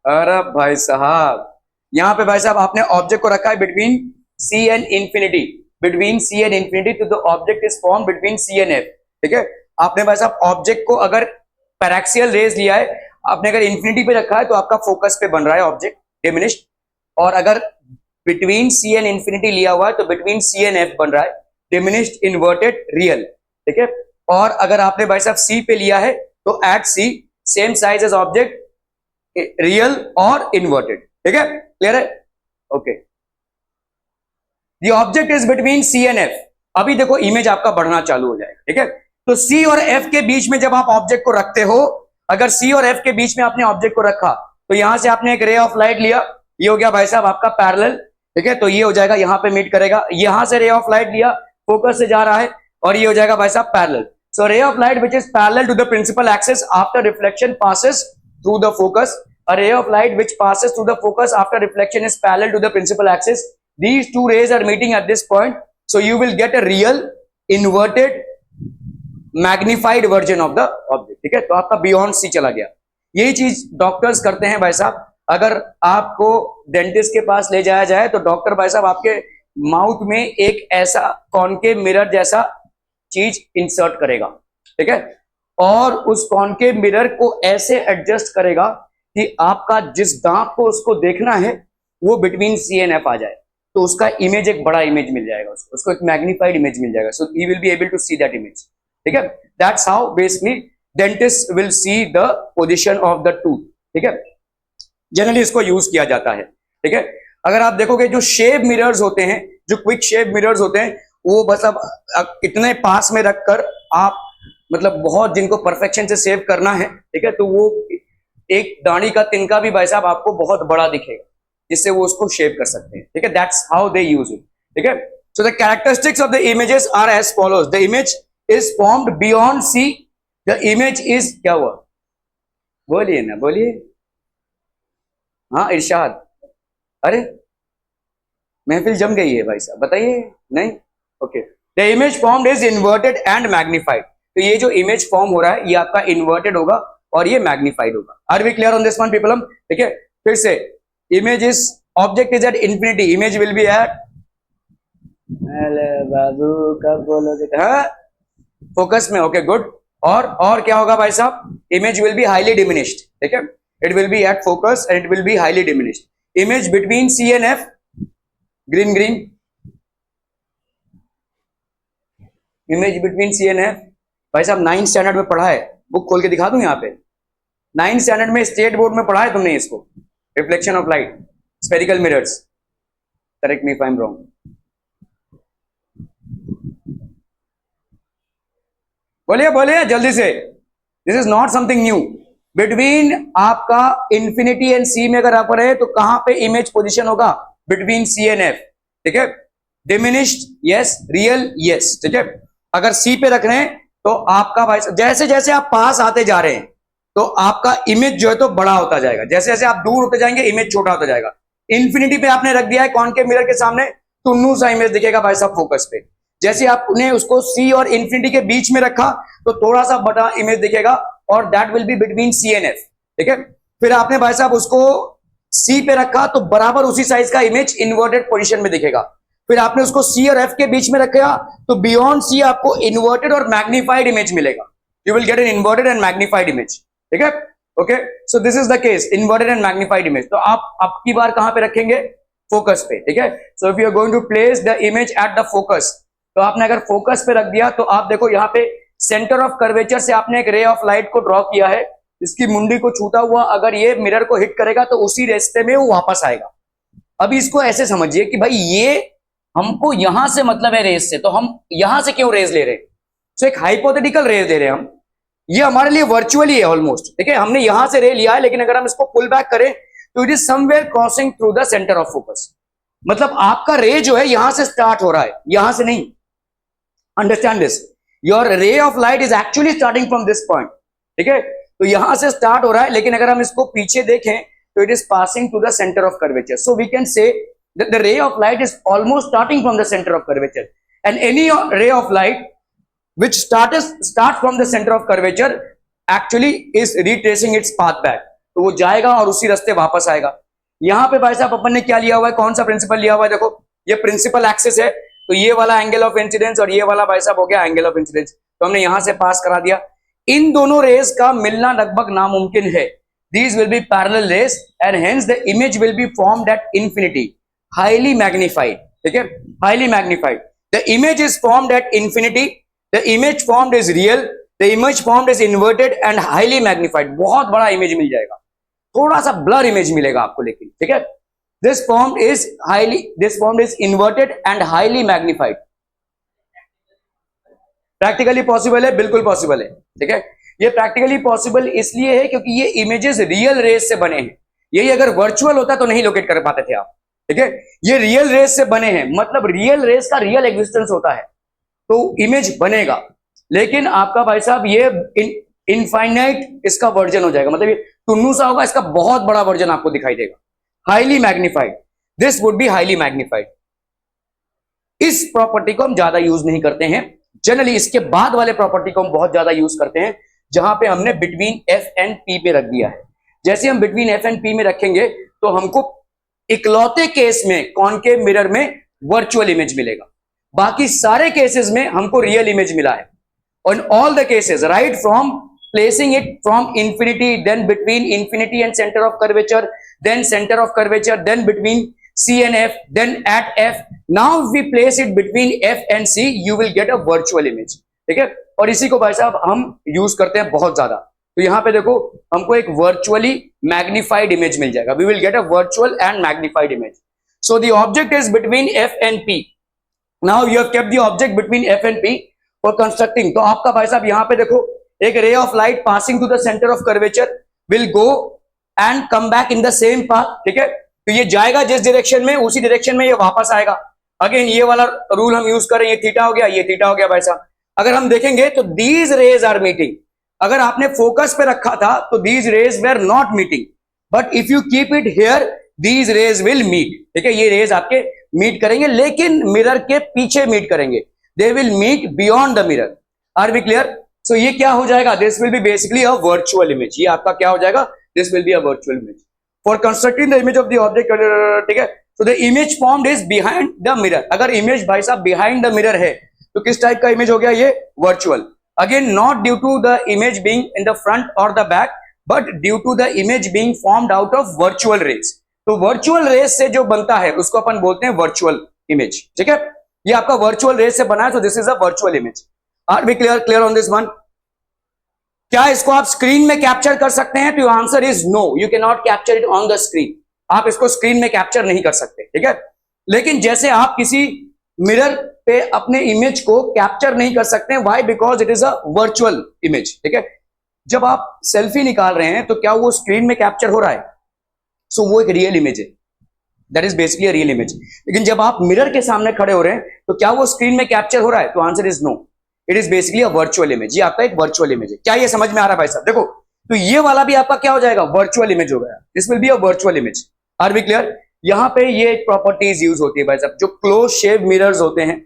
[SPEAKER 1] अरे भाई साहब, यहां पे भाई साहब आपने ऑब्जेक्ट को रखा है between C and infinity, between C and infinity, तो the object is form between C and F. ठीक है, आपने भाई साहब ऑब्जेक्ट को अगर पैराक्सियल रेज लिया है, आपने अगर इंफिनिटी पे रखा है तो आपका फोकस पे बन रहा है ऑब्जेक्ट डिमिनिश्ड, और अगर बिटवीन C एंड इंफिनिटी लिया हुआ है तो बिटवीन C एंड F बन रहा है डिमिनिश्ड, इन्वर्टेड, रियल. ठीक है, और अगर आपने भाई साहब C पे लिया है तो at C same size as object, real और इन्वर्टेड. ठीक है, क्लियर है? Okay. The object is between C and F. अभी देखो इमेज आपका बढ़ना चालू हो जाएगा. ठीक है, तो C और F के बीच में जब आप ऑब्जेक्ट को रखते हो, अगर C और F के बीच में आपने ऑब्जेक्ट को रखा तो यहां से आपने एक रे ऑफ लाइट लिया, ये हो गया भाई साहब आपका पैरेलल. ठीक है, तो ये हो जाएगा, यहां पे मीट करेगा. यहां से रे ऑफ लाइट लिया, फोकस से जा रहा है, और ये हो जाएगा भाई साहब parallel. So ray of light which is parallel to the principal axis after reflection passes through the focus. A ray of light which passes through the focus after reflection is parallel to the principal axis. These two rays are meeting at this point. So you will get a real inverted magnified version of the object, ठीक है। तो आपका beyond सी चला गया। यही चीज doctors करते हैं भाई साहब। अगर आपको डेंटिस्ट के पास ले जाया जाए तो डॉक्टर भाई साहब आपके माउथ में एक ऐसा कॉनकेव मिरर जैसा चीज इंसर्ट करेगा, ठीक है, और उस कॉनकेव मिरर को ऐसे एडजस्ट करेगा कि आपका जिस दांत को उसको देखना है वो बिटवीन सी एंड एफ आ जाए, तो उसका इमेज एक बड़ा इमेज मिल जाएगा, उसको एक मैग्निफाइड इमेज मिल जाएगा। So he will be able to see that image, ठीक है। That's how basically dentist will see the position of the tooth, ठीक है। जनरली इसको यूज किया जाता है, ठीक है। अगर आप देखोगे जो शेव मिरर्स होते हैं, जो क्विक शेव मिरर्स होते हैं, वो बस अब इतने पास में रखकर आप मतलब बहुत जिनको परफेक्शन से सेव करना है, ठीक है, तो वो एक दाढ़ी का तिनका भी भाई साहब आपको बहुत बड़ा दिखेगा जिससे वो उसको शेव कर सकते हैं, ठीक है। That's how they use it, ठीक है। So the characteristics of the images are as follows. The image is formed beyond C. The image is क्या हुआ, बोलिए ना, बोलिए। हाँ इरशाद, अरे महफिल जम गई है भाई साहब, बताइए। नहीं, okay. The image formed is inverted and magnified. तो ये जो इमेज फॉर्म हो रहा है ये आपका इन्वर्टेड होगा और ये मैग्निफाइड होगा। Are we clear on this one people? ठीक है। फिर से image is, object is at infinity, image will be at, बाबू कब बोलोगे, हाँ फोकस में, ओके गुड। और क्या होगा भाई साहब, image will be highly diminished, ठीक है। It will be at focus and it will be highly diminished. Image between C and F, green green, image between C and F. भाई साहब 9th स्टैंडर्ड में पढ़ा है, बुक खोल के दिखा दूं यहाँ पे। 9th स्टैंडर्ड में स्टेट बोर्ड में पढ़ा है तुमने इसको, reflection of light, spherical mirrors. Correct me if I am wrong. बोलिए बोलिए जल्दी से, this is not something new. Between आपका इंफिनिटी एंड सी में अगर आप रहे तो कहां पे इमेज पोजीशन होगा, बिटवीन सी एंड एफ, ठीक है। डिमिनिश्ड यस, रियल यस, ठीक है। अगर सी पे रख रहे हैं तो आपका भाई जैसे जैसे आप पास आते जा रहे हैं तो आपका इमेज जो है तो बड़ा होता जाएगा, जैसे जैसे आप दूर होते जाएंगे इमेज छोटा होता जाएगा। इंफिनिटी पे आपने रख दिया है कॉनकेव मिरर के सामने, टुन्नू सा इमेज दिखेगा भाई साहब फोकस पे। जैसे आपने उसको सी और इंफिनिटी के बीच में रखा तो थोड़ा सा बड़ा इमेज दिखेगा और that will be between C and F, ठीक है। फिर आपने भाई साहब उसको सी पे रखा तो बराबर उसी साइज का इमेज इन्वर्टेड पोजीशन में दिखेगा। फिर आपने उसको सी और एफ के बीच में रखा तो बियॉन्ड सी आपको इन्वर्टेड और मैग्निफाइड इमेज मिलेगा। You will get an inverted and magnified image, ठीक है। Okay, so this is the case, inverted and magnified image. तो आप अब की बार कहां पे रखेंगे, फोकस पे, ठीक है। So if you are going to place the image at the focus, तो आपने अगर फोकस पे रख दिया तो आप देखो यहाँ पे सेंटर ऑफ कर्वेचर से आपने एक रे ऑफ लाइट को ड्रॉ किया है, इसकी मुंडी को छूता हुआ अगर ये मिरर को हिट करेगा तो उसी रास्ते में वो वापस आएगा। अभी इसको ऐसे समझिए कि भाई ये हमको यहां से मतलब है रेस से, तो हम यहां से क्यों रेस ले रहे हैं, तो एक हाइपोथेटिकल रेस दे रहे हैं हम, ये हमारे लिए वर्चुअली है ऑलमोस्ट, ठीक है। हमने यहां से रे लिया है लेकिन अगर हम इसको पुल बैक करें तो it is somewhere crossing through the centre of focus. मतलब आपका रे जो है यहां से स्टार्ट हो रहा है, यहां से नहीं। अंडरस्टैंड दिस, योर रे of light is actually starting from this point, ठीक है। तो यहां से स्टार्ट हो रहा है लेकिन अगर हम इसको पीछे देखें तो it is passing to the centre of curvature. So we can say that the ray of light is almost starting from the center of curvature, and any ray of light which starts from the center of curvature actually is retracing its path back। तो वो जाएगा और उसी रास्ते वापस आएगा। यहां पे भाई साहब अपन ने क्या लिया हुआ है, कौन सा प्रिंसिपल लिया हुआ है, देखो ये प्रिंसिपल एक्सिस है, तो ये वाला एंगल ऑफ इंसिडेंस और ये वाला भाई साहब हो गया एंगल ऑफ इंसिडेंस, तो हमने यहां से पास करा दिया। इन दोनों रेस का मिलना लगभग नामुमकिन है। These will be parallel rays and hence the image will be formed at infinity, highly magnified, ठीक है, highly magnified। The image is formed at infinity, the image formed is real, the image formed is inverted and highly magnified। बहुत बड़ा image मिल जाएगा, थोड़ा सा blur image मिलेगा आपको लेकिन, ठीक है। This formed is inverted and highly magnified। Practically possible है, बिल्कुल पॉसिबल है, ठीक है। ये प्रैक्टिकली पॉसिबल इसलिए है क्योंकि ये इमेजेस रियल रेस से बने हैं। यही अगर वर्चुअल होता तो नहीं लोकेट कर पाते थे आप, ठीक है। ये रियल रेस से बने हैं, मतलब रियल रेस का रियल एग्जिस्टेंस होता है तो इमेज बनेगा, लेकिन आपका भाई साहब ये इनफाइनाइट इसका वर्जन हो जाएगा, मतलब ये टुन्नू सा होगा, इसका बहुत बड़ा वर्जन आपको दिखाई देगा। Highly magnified, this would be highly magnified. इस प्रॉपर्टी को हम ज्यादा यूज नहीं करते हैं। जनरली इसके बाद वाले प्रॉपर्टी को हम बहुत ज्यादा यूज करते हैं, जहां पे हमने बिटवीन एफ एंड पी पे रख दिया है। जैसे हम बिटवीन एफ एंड पी में रखेंगे तो हमको इकलौते केस में कॉनकेव मिरर में वर्चुअल इमेज मिलेगा, बाकी सारे केसेस में हमको रियल इमेज मिला है। On all the cases, right from placing it from infinity, then between infinity and center of curvature, then center of curvature, then between C and F, then at F. Now if we place it between F and C, you will get a virtual image. ठीक है, और इसी को भाई साहब हम use करते हैं बहुत ज्यादा। तो यहां पे देखो हमको एक वर्चुअली मैग्निफाइड इमेज मिल जाएगा। We will get a virtual and magnified image. So the object is between F and P. Now you have kept the object between F and P for constructing. तो आपका भाई साहब यहां पे देखो एक ray of light passing to the centre of curvature will go and come back in the same path. ठीक है, तो ये जाएगा जिस डायरेक्शन में, उसी डायरेक्शन में ये वापस आएगा। अगेन ये वाला रूल हम यूज करें, ये थीटा हो गया, ये थीटा हो गया भाई साहब। अगर हम देखेंगे तो दीज रेज आर मीटिंग। अगर आपने फोकस पे रखा था तो these rays were not meeting, but if you keep it here these rays will meet. ठीक है, ये रेज आपके मीट करेंगे, लेकिन मिरर के पीछे मीट करेंगे। They will meet beyond the mirror. Are we clear? So ये क्या हो जाएगा? This will be basically a virtual image. ये आपका क्या हो जाएगा? This will be a virtual image. For constructing the image of the object, ठीक है? So the image formed is behind the mirror. अगर image भाई साहब behind the mirror है, तो किस टाइप का image हो गया ये? Virtual. Again, not due to the image being in the front or the back, but due to the image being formed out of virtual rays. तो virtual rays से जो बनता है, उसको अपन बोलते हैं virtual image. ठीक है? ये आपका वर्चुअल रेज से बना है, तो this is a virtual image. Are we clear on this one? क्या इसको आप स्क्रीन में कैप्चर कर सकते हैं? तो answer is no, you can not capture it on the screen. आप इसको स्क्रीन में कैप्चर नहीं कर सकते। ठीक है, लेकिन जैसे आप किसी मिरर पे अपने इमेज को कैप्चर नहीं कर सकते, why? Because it is a virtual image. ठीक है, जब आप सेल्फी निकाल रहे हैं तो क्या वो स्क्रीन में कैप्चर हो रहा है? सो वो एक रियल इमेज है, that is basically a real image. लेकिन जब आप मिरर के सामने खड़े हो रहे हैं तो क्या वो स्क्रीन में कैप्चर हो रहा है? तो answer is no, it is basically a virtual image. ये आपका एक वर्चुअल इमेज है। क्या ये समझ में आ रहा है भाई साहब? देखो, तो ये वाला भी आपका क्या हो जाएगा? वर्चुअल इमेज हो गया। This will be a virtual image. Are we clear? यहां पे ये प्रॉपर्टीज यूज होती है भाई साहब। जो क्लोज शेव मिरर्स होते हैं,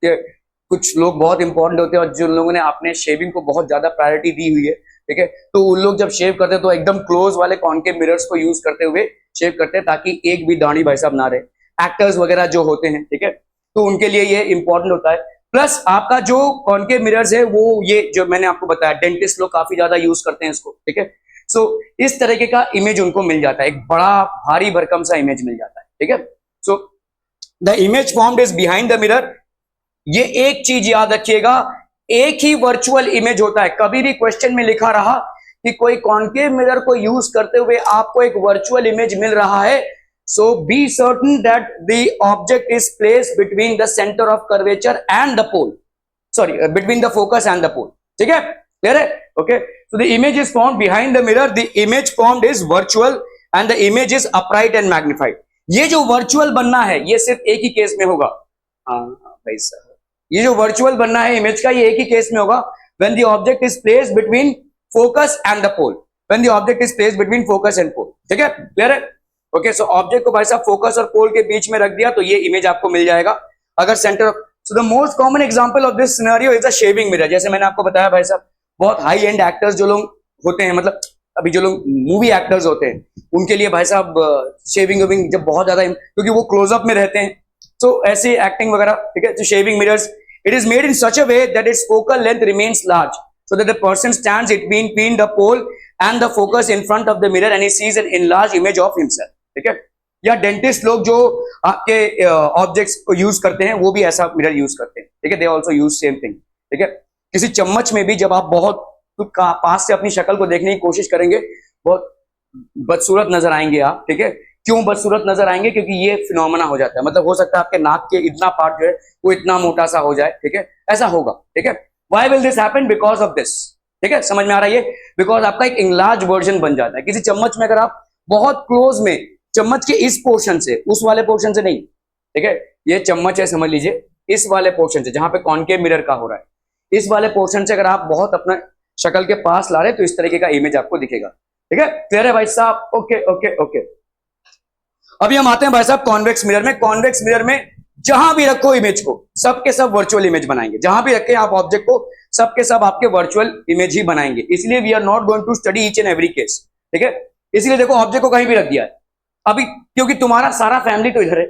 [SPEAKER 1] कुछ लोग बहुत इंपॉर्टेंट होते हैं और जिन लोगों ने अपने शेविंग को बहुत ज्यादा प्रायोरिटी दी हुई है, ठीक है, तो उन लोग जब शेव करते हैं तो एकदम क्लोज वाले कॉनकेव मिरर्स को यूज करते हुए शेव करते हैं, ताकि एक भी दाढ़ी भाई साहब ना रहे। एक्टर्स वगैरह जो होते हैं, ठीक है, तो उनके लिए ये इंपॉर्टेंट होता है। प्लस आपका जो कॉनकेव मिरर्स है वो ये जो मैंने आपको बताया, डेंटिस्ट लोग काफी ज्यादा यूज करते हैं इसको। ठीक है, सो इस तरीके का इमेज उनको मिल जाता है, एक बड़ा भारी भरकम सा इमेज मिल जाता है। ठीक है, so the image formed is behind the mirror. ये एक चीज याद रखिएगा, एक ही वर्चुअल इमेज होता है। कभी भी क्वेश्चन में लिखा रहा कि कोई कॉनकेव मिरर को यूज करते हुए आपको एक वर्चुअल इमेज मिल रहा है, so be certain that the object is placed between the center of curvature and the pole, between the focus and the pole. ठीक है, clear है? Okay, so the image is formed behind the mirror, the image formed is virtual and the image is upright and magnified. ये जो virtual बनना है ये सिर्फ एक ही केस में होगा। हाँ भाई साहब, ये जो वर्चुअल बनना है इमेज का, ये एक ही केस में होगा, when the object is placed between focus and the pole, when the object is placed between focus and pole. ठीक है, clear है? ओके, सो ऑब्जेक्ट को भाई साहब फोकस और पोल के बीच में रख दिया तो ये इमेज आपको मिल जाएगा। अगर centre of, so the most common example of this scenario is a shaving mirror. जैसे मैंने आपको बताया भाई साहब, बहुत हाई एंड एक्टर्स जो लोग होते हैं, मतलब अभी जो लोग मूवी एक्टर्स होते हैं, उनके लिए भाई साहब शेविंग वेविंग जब बहुत ज्यादा, क्योंकि वो क्लोजअप में रहते हैं, तो ऐसे एक्टिंग वगैरह, ठीक है, तो shaving mirrors, it is made in such a way that it's focal length remains large so that the person stands between the pole and the focus in front of the mirror and he sees an enlarged image of himself. ठीक है, या dentist लोग जो आपके objects को use करते हैं वो भी ऐसा मिरर यूज करते हैं। ठीक है, they also use same thing. ठीक है, किसी चम्मच में भी जब आप बहुत पास से अपनी शक्ल को देखने की कोशिश करेंगे, बहुत बदसूरत नजर आएंगे आप। ठीक है, क्यों बदसूरत नजर आएंगे? क्योंकि ये फिनोमेना हो जाता है, मतलब हो सकता है आपके नाक के इतना पार्ट जो है वो इतना मोटा सा हो जाए। ठीक है, ऐसा होगा। ठीक है, why will this happen? Because of this. ठीक है, समझ में आ रहा है? ये बिकॉज आपका एक इंलार्ज वर्जन बन जाता है। किसी चम्मच में अगर आप बहुत क्लोज में, चम्मच के इस पोर्शन से, उस वाले पोर्शन से नहीं, ठीक है, ये चम्मच है समझ लीजिए, इस वाले पोर्शन से जहां पे कॉनकेव मिरर का हो रहा है, इस वाले पोर्शन से अगर आप बहुत अपना शक्ल के पास ला रहे तो इस तरीके का इमेज आपको दिखेगा। ठीक है, क्लियर है भाई साहब? Okay okay okay. अभी हम आते हैं भाई साहब कॉन्वेक्स मिरर में। कॉन्वेक्स मिरर में जहां भी रखो इमेज को सबके सब वर्चुअल इमेज बनाएंगे, जहां भी रखे आप ऑब्जेक्ट को सबके सब आपके वर्चुअल इमेज ही बनाएंगे। इसलिए we are not going to study each and every case, ठीक है। इसलिए देखो ऑब्जेक्ट को कहीं भी रख दिया है अभी, क्योंकि तुम्हारा सारा फैमिली तो इधर है,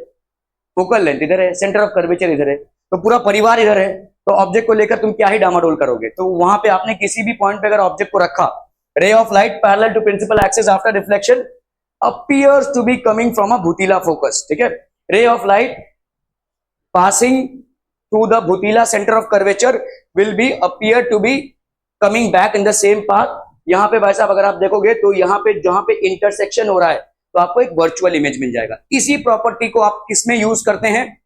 [SPEAKER 1] फोकल लेंथ इधर है, सेंटर ऑफ कर्वेचर इधर है, तो पूरा परिवार इधर है, तो ऑब्जेक्ट को लेकर तुम क्या ही डामाडोल करोगे। तो वहां पे आपने किसी भी पॉइंट पे अगर ऑब्जेक्ट को रखा, ray of light parallel to principal axis after reflection appears to be coming from a virtual focus, ठीक है। Ray of light passing through the virtual centre of curvature will be appear to be coming back in the same path. यहां पे भाई साहब अगर आप देखोगे तो यहां पे जहां पे इंटरसेक्शन हो रहा है तो आपको एक वर्चुअल इमेज मिल जाएगा। इसी प्रॉपर्टी को आप किसमें यूज करते हैं?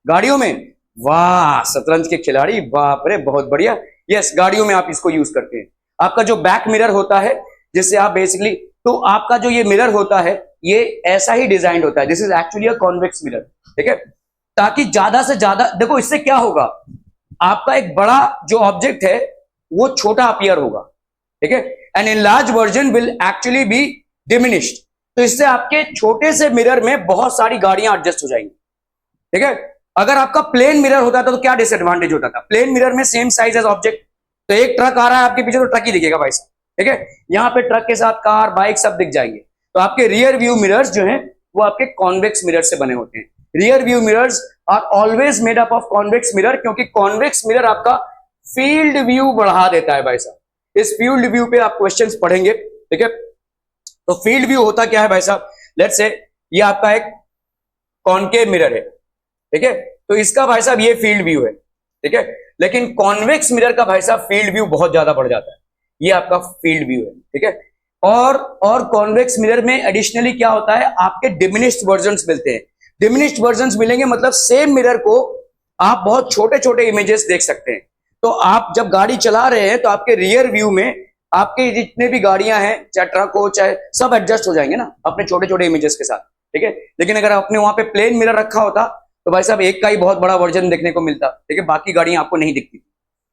[SPEAKER 1] गाड़ियों में। वाह शतरंज के खिलाड़ी, बाप रे बहुत बढ़िया। यस, गाड़ियों में आप इसको यूज करते हैं। आपका जो बैक मिरर होता है जिससे आप बेसिकली, तो आपका जो ये मिरर होता है ये ऐसा ही डिजाइन होता है, this is actually a convex mirror, ठीक है। ताकि ज्यादा से ज्यादा, देखो इससे क्या होगा, आपका एक बड़ा जो ऑब्जेक्ट है वो छोटा अपीयर होगा, ठीक है, and in large version will actually be diminished. तो इससे आपके छोटे से मिरर में बहुत सारी गाड़ियां एडजस्ट हो जाएंगी, ठीक है। अगर आपका प्लेन मिरर होता था तो क्या डिसएडवांटेज होता था? प्लेन मिरर में सेम साइज एज ऑब्जेक्ट, तो एक ट्रक आ रहा है आपके पीछे तो ट्रक ही दिखेगा भाई साहब, ठीक है। यहां पे ट्रक के साथ कार बाइक सब दिख जाएंगे। तो आपके रियर व्यू मिरर्स जो हैं वो आपके कॉन्वेक्स मिरर से बने होते हैं। Rear view mirrors are always made up of convex mirror, क्योंकि कॉन्वेक्स मिरर आपका फील्ड व्यू बढ़ा देता है भाई साहब। इस फील्ड व्यू पे आप क्वेश्चंस पढ़ेंगे, ठीक है। तो फील्ड व्यू होता क्या है भाई साहब? लेट्स से ये आपका एक कॉनकेव मिरर है, ठीक है, तो इसका भाई साहब ये फील्ड व्यू है, ठीक है। लेकिन कॉन्वेक्स मिरर का भाई साहब फील्ड व्यू बहुत ज्यादा बढ़ जाता है, ये आपका फील्ड व्यू है, ठीक है। और कॉन्वेक्स मिरर में एडिशनली क्या होता है, आपके डिमिनिश्ड वर्जन्स मिलते हैं। डिमिनिश्ड वर्जन्स मिलेंगे मतलब सेम मिरर को आप बहुत छोटे छोटे इमेजेस देख सकते हैं। तो आप जब गाड़ी चला रहे हैं तो आपके रियर व्यू में आपके जितने भी गाड़ियां हैं, चाहे ट्रक हो चाहे, सब एडजस्ट हो जाएंगे ना अपने छोटे छोटे इमेजेस के साथ, ठीक है। लेकिन अगर आपने वहां पे प्लेन मिरर रखा होता तो भाई साहब एक का ही बहुत बड़ा वर्जन देखने को मिलता, ठीक है, बाकी गाड़ियां आपको नहीं दिखती।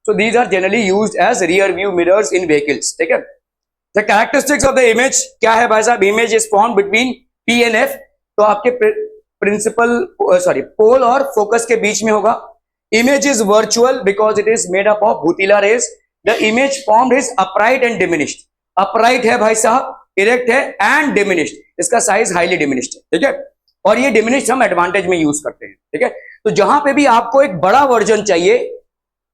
[SPEAKER 1] So these are generally used as rear view mirrors in vehicles, ठीक है। The characteristics of the image क्या है भाई साहब? Image is form between P and F, तो आपके पोल और फोकस के बीच में होगा। Image is virtual because it is made up of virtual rays. The image formed is upright and diminished. Upright है भाई साहब, इरेक्ट है एंड डिमिनिश्ड, इसका साइज हाईली डिमिनिश्ड है, ठीक है। और ये डिमिनिश्ड हम एडवांटेज में यूज करते हैं, ठीक है। तो जहां पे भी आपको एक बड़ा वर्जन चाहिए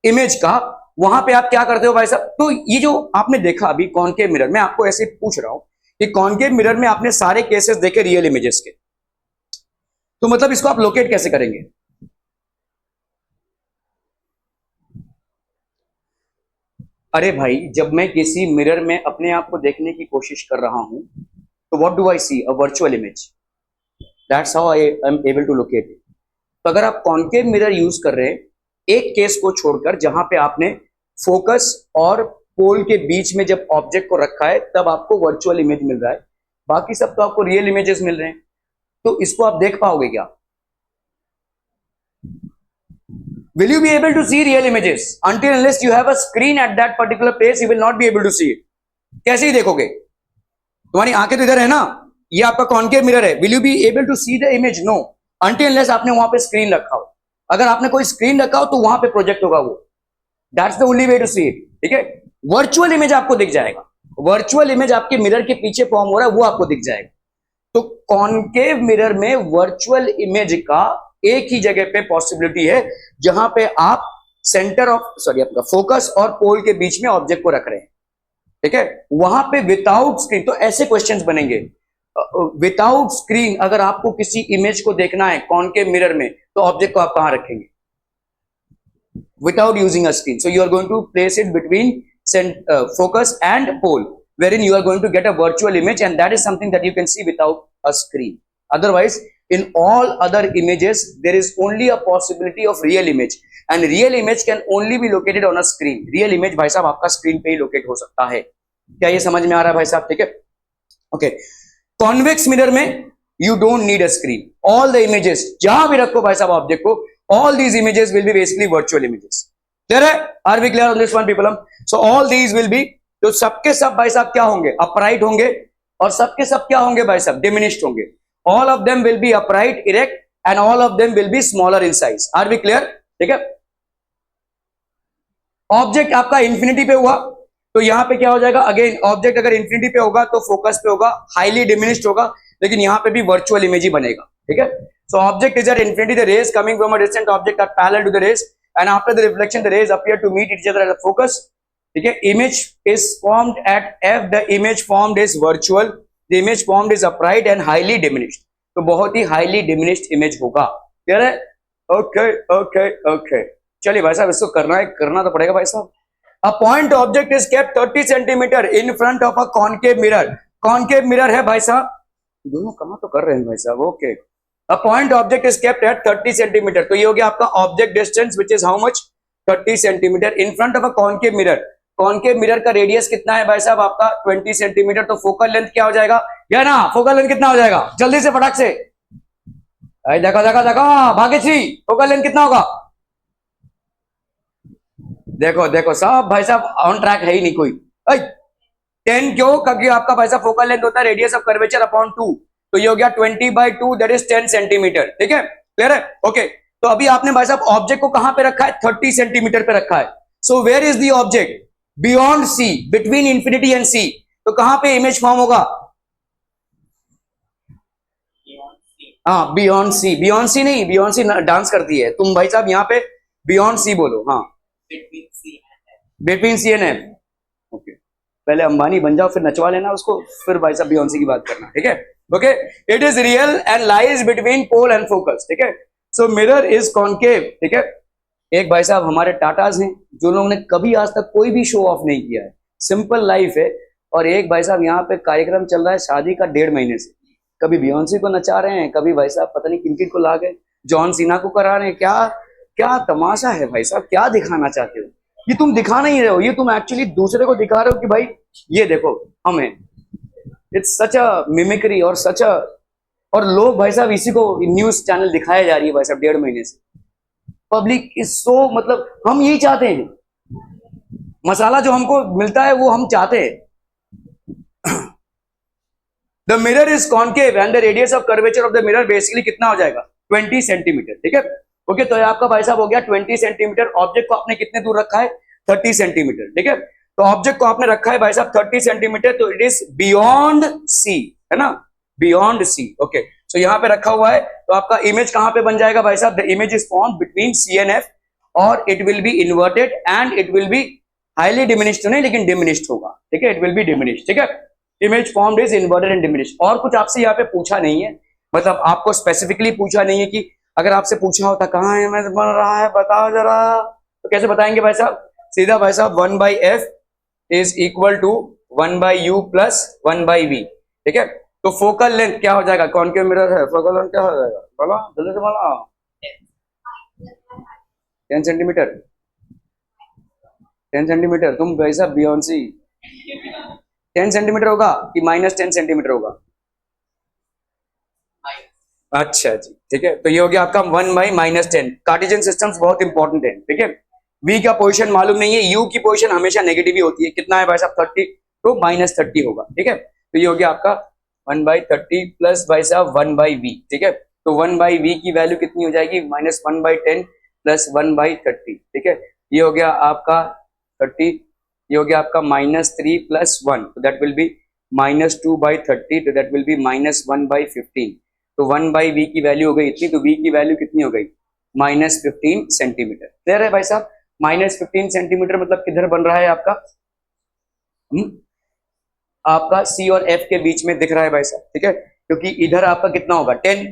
[SPEAKER 1] इमेज का, वहां पे आप क्या करते हो भाई साहब? तो ये जो आपने देखा अभी कॉनकेव मिरर, मैं आपको ऐसे पूछ रहा हूं कि कॉनकेव मिरर में आपने सारे केसेस देखे रियल इमेजेस के, तो मतलब इसको आप लोकेट कैसे करेंगे? अरे भाई, जब मैं किसी मिरर में अपने आप को देखने की कोशिश कर रहा हूं तो what do I see? A virtual image, that's how I am able to locate it. तो अगर आप कॉनकेव मिरर यूज कर रहे हैं, एक केस को छोड़कर जहां पे आपने फोकस और पोल के बीच में जब ऑब्जेक्ट को रखा है तब आपको वर्चुअल इमेज मिल रहा है, बाकी सब तो आपको रियल इमेजेस मिल रहे हैं, तो इसको आप देख पाओगे क्या? Will you be able to see real images? Until unless you have a screen at that particular place, you will not be able to see it. कैसे ही देखोगे? तुम्हारी आंखें तो इधर है ना, ये आपका कॉनकेव मिरर है। Will you be able to see the image? No. Until unless आपने वहां पे स्क्रीन रखा हो। अगर आपने कोई स्क्रीन रखा हो तो वहां पे प्रोजेक्ट होगा वो। That's the only way to see it. ठीक है? वर्चुअल इमेज आपको दिख जाएगा। वर्चुअल इमेज आपके मिरर के पीछे फॉर्म हो रहा है, वो आपको दिख जाएगा। तो कॉनकेव मिरर में वर्चुअल इमेज का एक ही जगह पे पॉसिबिलिटी है जहां पे आप सेंटर ऑफ आपका फोकस और पोल के बीच में ऑब्जेक्ट को रख रहे हैं, ठीक है। वहां पे विदाउट स्क्रीन, तो ऐसे क्वेश्चंस बनेंगे। विदाउट स्क्रीन अगर आपको किसी इमेज को देखना है कॉनकेव मिरर में, तो ऑब्जेक्ट को आप कहां रखेंगे? Without using a screen, so you are going to place it between focus and pole, wherein you are going to get a virtual image, and that is something that you can see without a screen. Otherwise, in all other images, there is only a possibility of real image, and real image can only be located on a screen. Real image भाई साहब आपका screen पे ही locate हो सकता है। क्या ये समझ में आ रहा है भाई साहब? ठीक है, ओके। कॉन्वेक्स मिरर में you don't need a screen. All the images, जहां भी रखो भाई साहब ऑब्जेक्ट को, all these images will be basically virtual images. Clear है? Are we clear on this one people? So all these will be, तो सबके सब भाई साहब क्या होंगे? अपराइट होंगे, और सबके सब क्या होंगे भाई साहब? डिमिनिश्ड होंगे। All of them will be upright, erect and all of them will be smaller in size. Are we clear? ठीक है. ऑब्जेक्ट आपका इंफिनिटी पे हुआ तो यहां पे क्या हो जाएगा, अगेन ऑब्जेक्ट अगर इंफिनिटी पे होगा तो फोकस पे होगा, हाईली डिमिनिश्ड होगा, लेकिन यहां पे भी वर्चुअल इमेज ही बनेगा. ठीक है. So object is at infinity, the rays coming from a distant object are parallel to the rays and after the reflection the rays appear to meet each other at the focus. ठीक है. Image is formed at F, the image formed is virtual, the image formed is upright and highly diminished. तो बहुत ही highly diminished image होगा. Clear है? Okay okay okay. चलिए भाई साहब, इसको करना है, करना तो पड़ेगा भाई साहब. A point object is kept 30 centimetre in front of a concave mirror. Concave mirror है भाई साहब, दोनों कमा तो कर रहे हैं भाई साहब. Okay. A point object is kept at 30 centimetre. तो ये हो गया आपका object distance which is how much? 30 centimetre in front of a concave mirror. Concave mirror का रेडियस कितना है भाई साहब आपका? 20 सेंटीमीटर. तो फोकल लेंथ क्या हो जाएगा? या ना फोकल लेंथ कितना हो जाएगा? जल्दी से फटाक से. देखो देखो देखो भाग्यश्री, फोकल लेंथ कितना होगा? देखो देखो सब भाई साहब ऑन ट्रैक है ही नहीं कोई. 10 क्यों? क्योंकि आपका भाई साहब फोकल लेंथ होता है रेडियस ऑफ कर्वेचर अपॉन 2. तो ये हो गया 20/2 दैट इज 10 सेंटीमीटर. ठीक है. क्लियर है? ओके. तो अभी आपने भाई साहब ऑब्जेक्ट को कहां पे रखा है? 30 सेंटीमीटर पे रखा है. So where is the object? Beyond C, between infinity and C. तो कहां पे इमेज फॉर्म होगा? हाँ, बियॉन्ड सी. बियॉन्ड सी नहीं, बियॉन्ड सी डांस करती है. तुम भाई साहब यहाँ पे बियॉन्ड सी बोलो. हाँ, between C and F. Okay. पहले अंबानी बन जाओ, फिर नचवा लेना उसको, फिर भाई साहब बियॉन्सी की बात करना. ठीक है. Okay. It is real and lies between pole and focus. ठीक है. So mirror is concave. ठीक है. एक भाई साहब हमारे टाटाज हैं जो लोगों ने कभी आज तक कोई भी शो ऑफ नहीं किया है, सिंपल लाइफ है. और एक भाई साहब यहाँ पे कार्यक्रम चल रहा है शादी का 1.5 महीने से. कभी बियॉन्सी को नचा रहे हैं, कभी भाई साहब पता नहीं किन किन को ला गए, जॉन सीना को करा रहे हैं. क्या क्या तमाशा है भाई साहब, क्या दिखाना चाहते हो? ये तुम दिखा नहीं रहे हो, ये तुम एक्चुअली दूसरे को दिखा रहे हो कि भाई ये देखो हमें. इट्स सच अ मिमिक्री और सच अ, और लोग भाई साहब इसी को न्यूज चैनल दिखाया जा रही है भाई साहब 1.5 महीने से. पब्लिक इज सो, मतलब हम यही चाहते हैं, मसाला जो हमको मिलता है वो हम चाहते हैं. The mirror is concave and the radius of curvature of the mirror basically कितना हो जाएगा? 20 सेंटीमीटर. ठीक है. ओके. तो आपका भाई साहब हो गया 20 सेंटीमीटर. ऑब्जेक्ट को आपने कितने दूर रखा है? 30 सेंटीमीटर. ठीक है. तो ऑब्जेक्ट को आपने रखा है भाई साहब 30 सेंटीमीटर, तो इट इज बियॉन्ड सी, है ना, बियॉन्ड सी. ओके. सो यहाँ पे रखा हुआ है. तो आपका इमेज कहां पे बन जाएगा भाई साहब? The image is form between C and F और it will be inverted and it will be highly diminished. नहीं, लेकिन डिमिनिश्ड होगा. ठीक है. It will be diminished. ठीक है. Image formed is inverted and diminished. और कुछ आपसे यहाँ पे पूछा नहीं है, मतलब आपको स्पेसिफिकली पूछा नहीं है कि अगर आपसे पूछा होता कहाँ है मैं बन रहा है बताओ जरा, तो कैसे बताएंगे भाई साहब? सीधा भाई साहब 1/f is equal to 1/u plus 1/v. ठीक है. तो फोकल लेंथ क्या हो जाएगा? कॉन्केव मिरर है, फोकल लेंथ क्या हो जाएगा? बोलो जल्दी से बोलो. 10 सेंटीमीटर. 10 सेंटीमीटर. तुम भाई साहब बियॉन्सी 10 सेंटीमीटर होगा कि -10 सेंटीमीटर होगा? अच्छा जी. ठीक है. तो ये हो गया आपका 1/-10. कार्टेशियन सिस्टम्स बहुत इंपॉर्टेंट है. ठीक है. v का पोजीशन मालूम नहीं है, u की पोजीशन हमेशा नेगेटिव ही होती है. कितना है भाई साहब? 30. तो -30 होगा. ठीक है. तो ये हो गया आपका 1/30 प्लस भाई साहब 1/v. ठीक है. तो 1/v की वैल्यू कितनी हो जाएगी? -1/10 प्लस 1/30. ठीक है. ये हो गया आपका 30. ये हो गया आपका -3 प्लस 1, तो दैट विल बी -2/30, तो दैट विल बी -1/15. तो 1/v की वैल्यू हो गई इतनी, तो v की वैल्यू कितनी हो गई? -15 सेंटीमीटर. क्लियर है भाई साहब? -15 सेंटीमीटर मतलब किधर बन रहा है आपका? आपका c और f के बीच में दिख रहा है भाई साहब. ठीक है. क्योंकि इधर आपका कितना होगा? 10.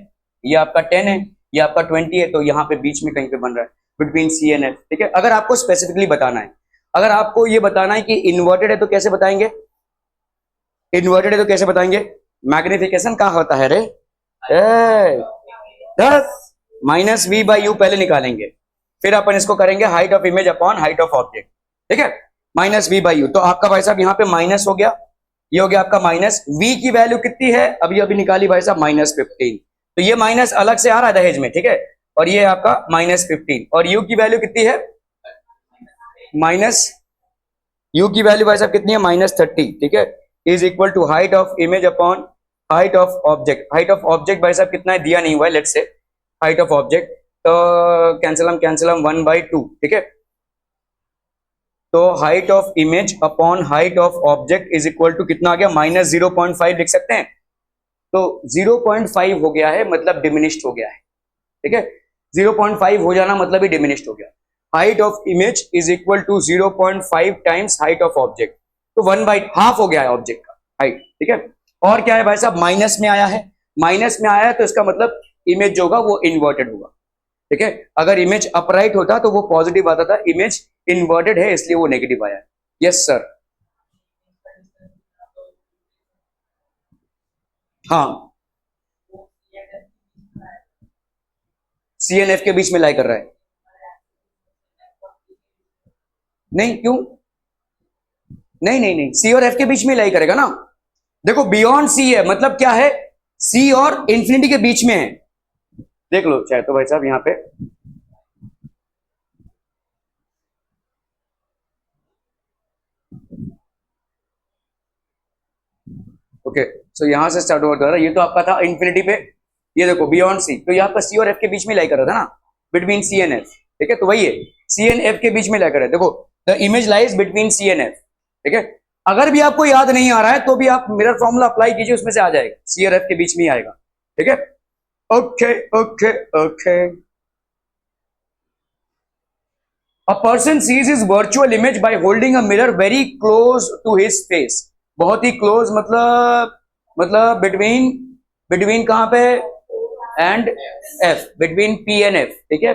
[SPEAKER 1] ये आपका 10 है, ये आपका 20 है, तो यहाँ पे बीच में कहीं पे बन रहा है बिटवीन c एंड f. ठीक है. अगर आपको स्पेसिफिकली बताना है, अगर आपको ये बताना है कि इन्वर्टेड है तो कैसे बताएंगे? इन्वर्टेड है तो कैसे बताएंगे? मैग्निफिकेशन क्या होता है रे? -v/u पहले निकालेंगे, फिर अपन इसको करेंगे height of image upon height of object. ठीक है. -v/u. तो आपका भाई साहब यहाँ पे माइनस हो गया, ये हो गया आपका माइनस. v की वैल्यू कितनी है? अभी अभी निकाली भाई साहब -15. तो ये माइनस अलग से आ रहा है दहेज में. ठीक है. और ये आपका -15. और u की वैल्यू कितनी है? u की वैल्यू भाई साहब कितनी है? -30. ठीक है. Is equal to height of image upon height of object. Height of object भाई साहब कितना है? दिया नहीं हुआ है, let's say height of object, तो कैंसिलम 1/2, ठीक है। तो height of image upon height of object is equal to कितना आ गया, -0.5 लिख सकते हैं। तो 0.5 हो गया है, मतलब डिमिनिश्ड हो गया है, ठीक है। 0.5 हो जाना मतलब ही डिमिनिश्ड हो गया। Height of image is equal to 0.5 times height of object, तो 1/2 हो गया है ऑब्जेक्ट का हाइट, ठीक है। और क्या है भाई साहब, माइनस में आया है, माइनस में आया है तो इसका मतलब इमेज जो होगा वो इन्वर्टेड होगा, ठीक है। अगर इमेज अपराइट होता तो वो पॉजिटिव आता था, इमेज इन्वर्टेड है इसलिए वो नेगेटिव आया है। यस सर, हाँ, सी एंड एफ के बीच में लाई कर रहा है। नहीं, क्यों? नहीं नहीं नहीं, सी और एफ के बीच में लाई करेगा ना। देखो बियॉन्ड सी है, मतलब क्या है, सी और इंफिनिटी के बीच में है। देख लो चाहे तो भाई साहब यहां पे, ओके, सो यहां से स्टार्ट हुआ था, ये तो आपका था इंफिनिटी पे, ये देखो बियॉन्ड सी, तो यहाँ पर सी और एफ के बीच में लाई कर रहा था ना, बिटवीन सी एंड एफ, ठीक है। तो वही है, सी एंड एफ के बीच में लाई कर रहा है। देखो the image lies between C and F, ठीक है। अगर भी आपको याद नहीं आ रहा है तो भी आप मिरर फॉर्मूला अप्लाई कीजिए, उसमें से आ जाएगा, सी और एफ के बीच में ही आएगा, ठीक है। Okay okay okay. A person sees his virtual image by holding a mirror very close to his face. बहुत ही close, मतलब बिटवीन कहां पे, and F, between P and F, ठीक है।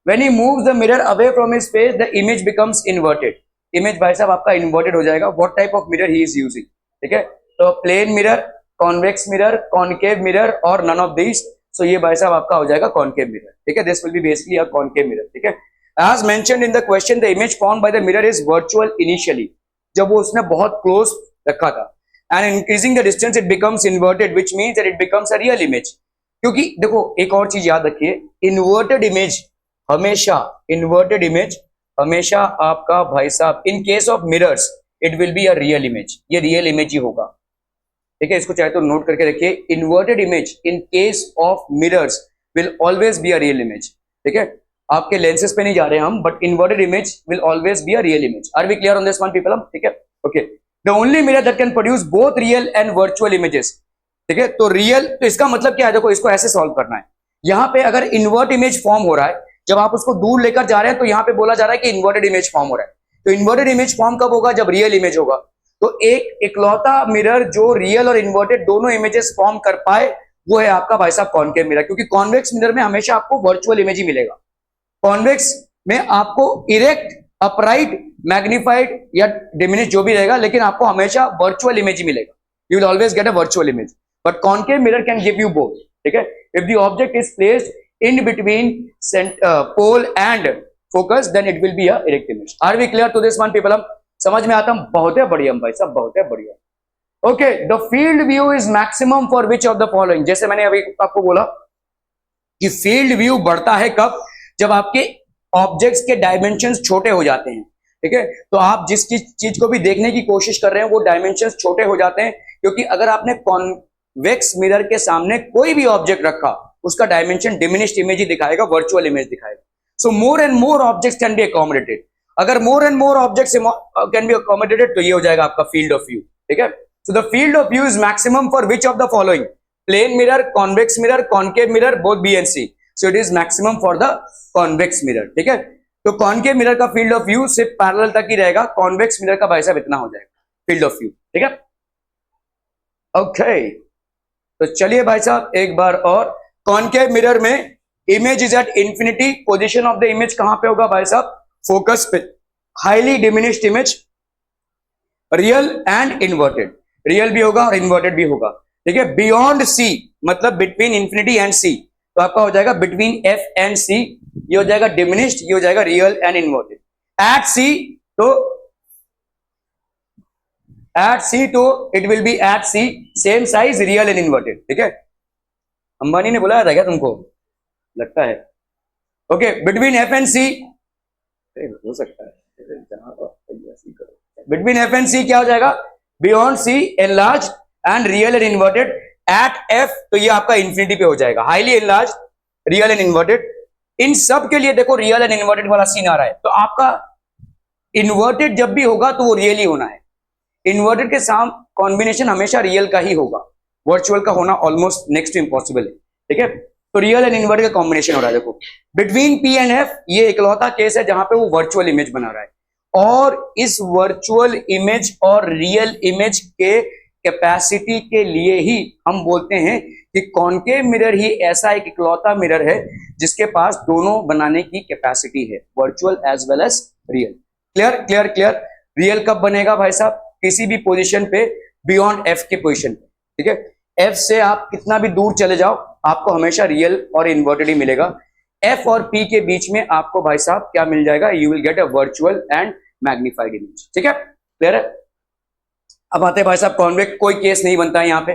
[SPEAKER 1] When he moves the mirror away from his face, the image becomes inverted. Image भाई साहब आपका inverted हो जाएगा। What type of mirror he is using, ठीक है। तो plane mirror, convex mirror, concave mirror और नन ऑफ दिस, सो ये भाई साहब आपका हो जाएगा कॉन्केव मिरर, ठीक है। This will be basically a concave mirror, ठीक है। As mentioned in the question, the image formed by the mirror is virtual initially. जब वो उसने बहुत close रखा था, and increasing the distance it becomes inverted, which means that it becomes a real image. क्योंकि देखो एक और चीज याद रखिए, inverted image हमेशा आपका भाई साहब, in case of mirrors it will be a real image, ये real image ही होगा, ठीक है। इसको चाहे तो नोट करके रखिए, inverted image in case of mirrors will always be a real image, ठीक है। आपके लेंसेज पे नहीं जा रहे हैं हम, but inverted image will always be a real image. Are we clear on this one people, ठीक है। Okay, the only mirror that can produce both real and virtual images, ठीक है। तो रियल, तो इसका मतलब क्या है, देखो इसको ऐसे सॉल्व करना है। यहाँ पे अगर इन्वर्ट इमेज फॉर्म हो रहा है, जब आप उसको दूर लेकर जा रहे हैं तो यहाँ पे बोला जा रहा है कि इन्वर्टेड इमेज फॉर्म हो रहा है। तो इन्वर्टेड इमेज फॉर्म कब होगा, जब रियल इमेज होगा। तो एक इकलौता मिरर जो रियल और इन्वर्टेड दोनों इमेजेस फॉर्म कर पाए, वो है आपका भाई साहब कॉन्केव मिरर। क्योंकि कॉन्वेक्स मिरर में हमेशा आपको वर्चुअल इमेज ही मिलेगा, कॉन्वेक्स में आपको इरेक्ट, अपराइट, मैग्निफाइड या डिमिनिश जो भी रहेगा, लेकिन आपको हमेशा वर्चुअल इमेज ही मिलेगा। You will always get a virtual image, but concave mirror can give you both, ठीक है। If the object is placed in between pole and focus, then it will be a erect image. Are we clear to this one people, हम समझ में आता, बहुत है बढ़िया भाई साहब, बहुत है बढ़िया। Okay, the field view is maximum for which of the following. जैसे मैंने अभी आपको बोला कि फील्ड व्यू बढ़ता है कब, जब आपके ऑब्जेक्ट्स के डायमेंशंस छोटे हो जाते हैं, ठीक है। तो आप जिस चीज को भी देखने की कोशिश कर रहे हैं वो डायमेंशंस छोटे हो जाते हैं, क्योंकि अगर आपने कॉन्वेक्स मिरर के सामने कोई भी ऑब्जेक्ट रखा, उसका डायमेंशन डिमिनिश्ड इमेज ही दिखाएगा, वर्चुअल इमेज दिखाएगा। So more and more objects can be accommodated. अगर more and more objects can be accommodated, तो ये हो जाएगा आपका फील्ड ऑफ व्यू, ठीक है। So the field of view is maximum for which of the following, plane mirror, convex mirror, concave mirror, both B and C. So it is maximum for the convex mirror, ठीक है। तो concave mirror का field of view सिर्फ parallel तक ही रहेगा, convex mirror का भाई साहब इतना हो जाएगा फील्ड ऑफ व्यू, ठीक है। ओके, तो चलिए भाई साहब एक बार और, कॉन्केव मिरर में image is at infinity, position of the image कहां पे होगा भाई साहब, फोकस पे, highly diminished image, real and inverted, real भी होगा और इन्वर्टेड भी होगा, ठीक है। बियॉन्ड सी मतलब बिटवीन इंफिनिटी एंड सी, तो आपका हो जाएगा बिटवीन एफ एंड सी, ये हो जाएगा डिमिनिश्ड, ये हो जाएगा real and inverted. At C तो it will be at C, same size, real and inverted, ठीक है। अंबानी ने बुलाया था क्या तुमको, लगता है। ओके, बिटवीन एफ एंड सी, हो सकता है बिटवीन एफ एंड सी क्या हो जाएगा, beyond C, enlarge and real and inverted. At F तो ये आपका इंफिनिटी पे हो जाएगा, highly enlarge real and inverted, इन सब के लिए देखो रियल एंड इन्वर्टेड वाला सीन आ रहा है। तो आपका इन्वर्टेड जब भी होगा तो वो रियल ही होना है, इन्वर्टेड के साथ कॉम्बिनेशन हमेशा रियल का ही होगा, वर्चुअल का होना ऑलमोस्ट नेक्स्ट टू इम्पॉसिबल है, ठीक है। तो रियल एंड इन्वर्टेड का कॉम्बिनेशन हो रहा है। देखो बिटवीन पी एंड एफ ये इकलौता केस है जहां पे वो वर्चुअल इमेज बना रहा है, और इस वर्चुअल इमेज और रियल इमेज के कैपेसिटी के लिए ही हम बोलते हैं कि कॉनकेव मिरर ही ऐसा एक इकलौता मिरर है जिसके पास दोनों बनाने की कैपेसिटी है, virtual as well as real. Clear clear clear. Real कब बनेगा भाई साहब? किसी भी पोजीशन पे बियॉन्ड एफ के पोजीशन पे, ठीक है। एफ से आप कितना भी दूर चले जाओ आपको हमेशा रियल और इन्वर्टेड ही मिलेगा। एफ और पी के बीच में आपको भाई साहब क्या मिल जाएगा? You will get a virtual and magnified image, ठीक है। क्लियर है। अब आते हैं भाई साहब कॉन्वेक्स, कोई केस नहीं बनता है यहाँ पे।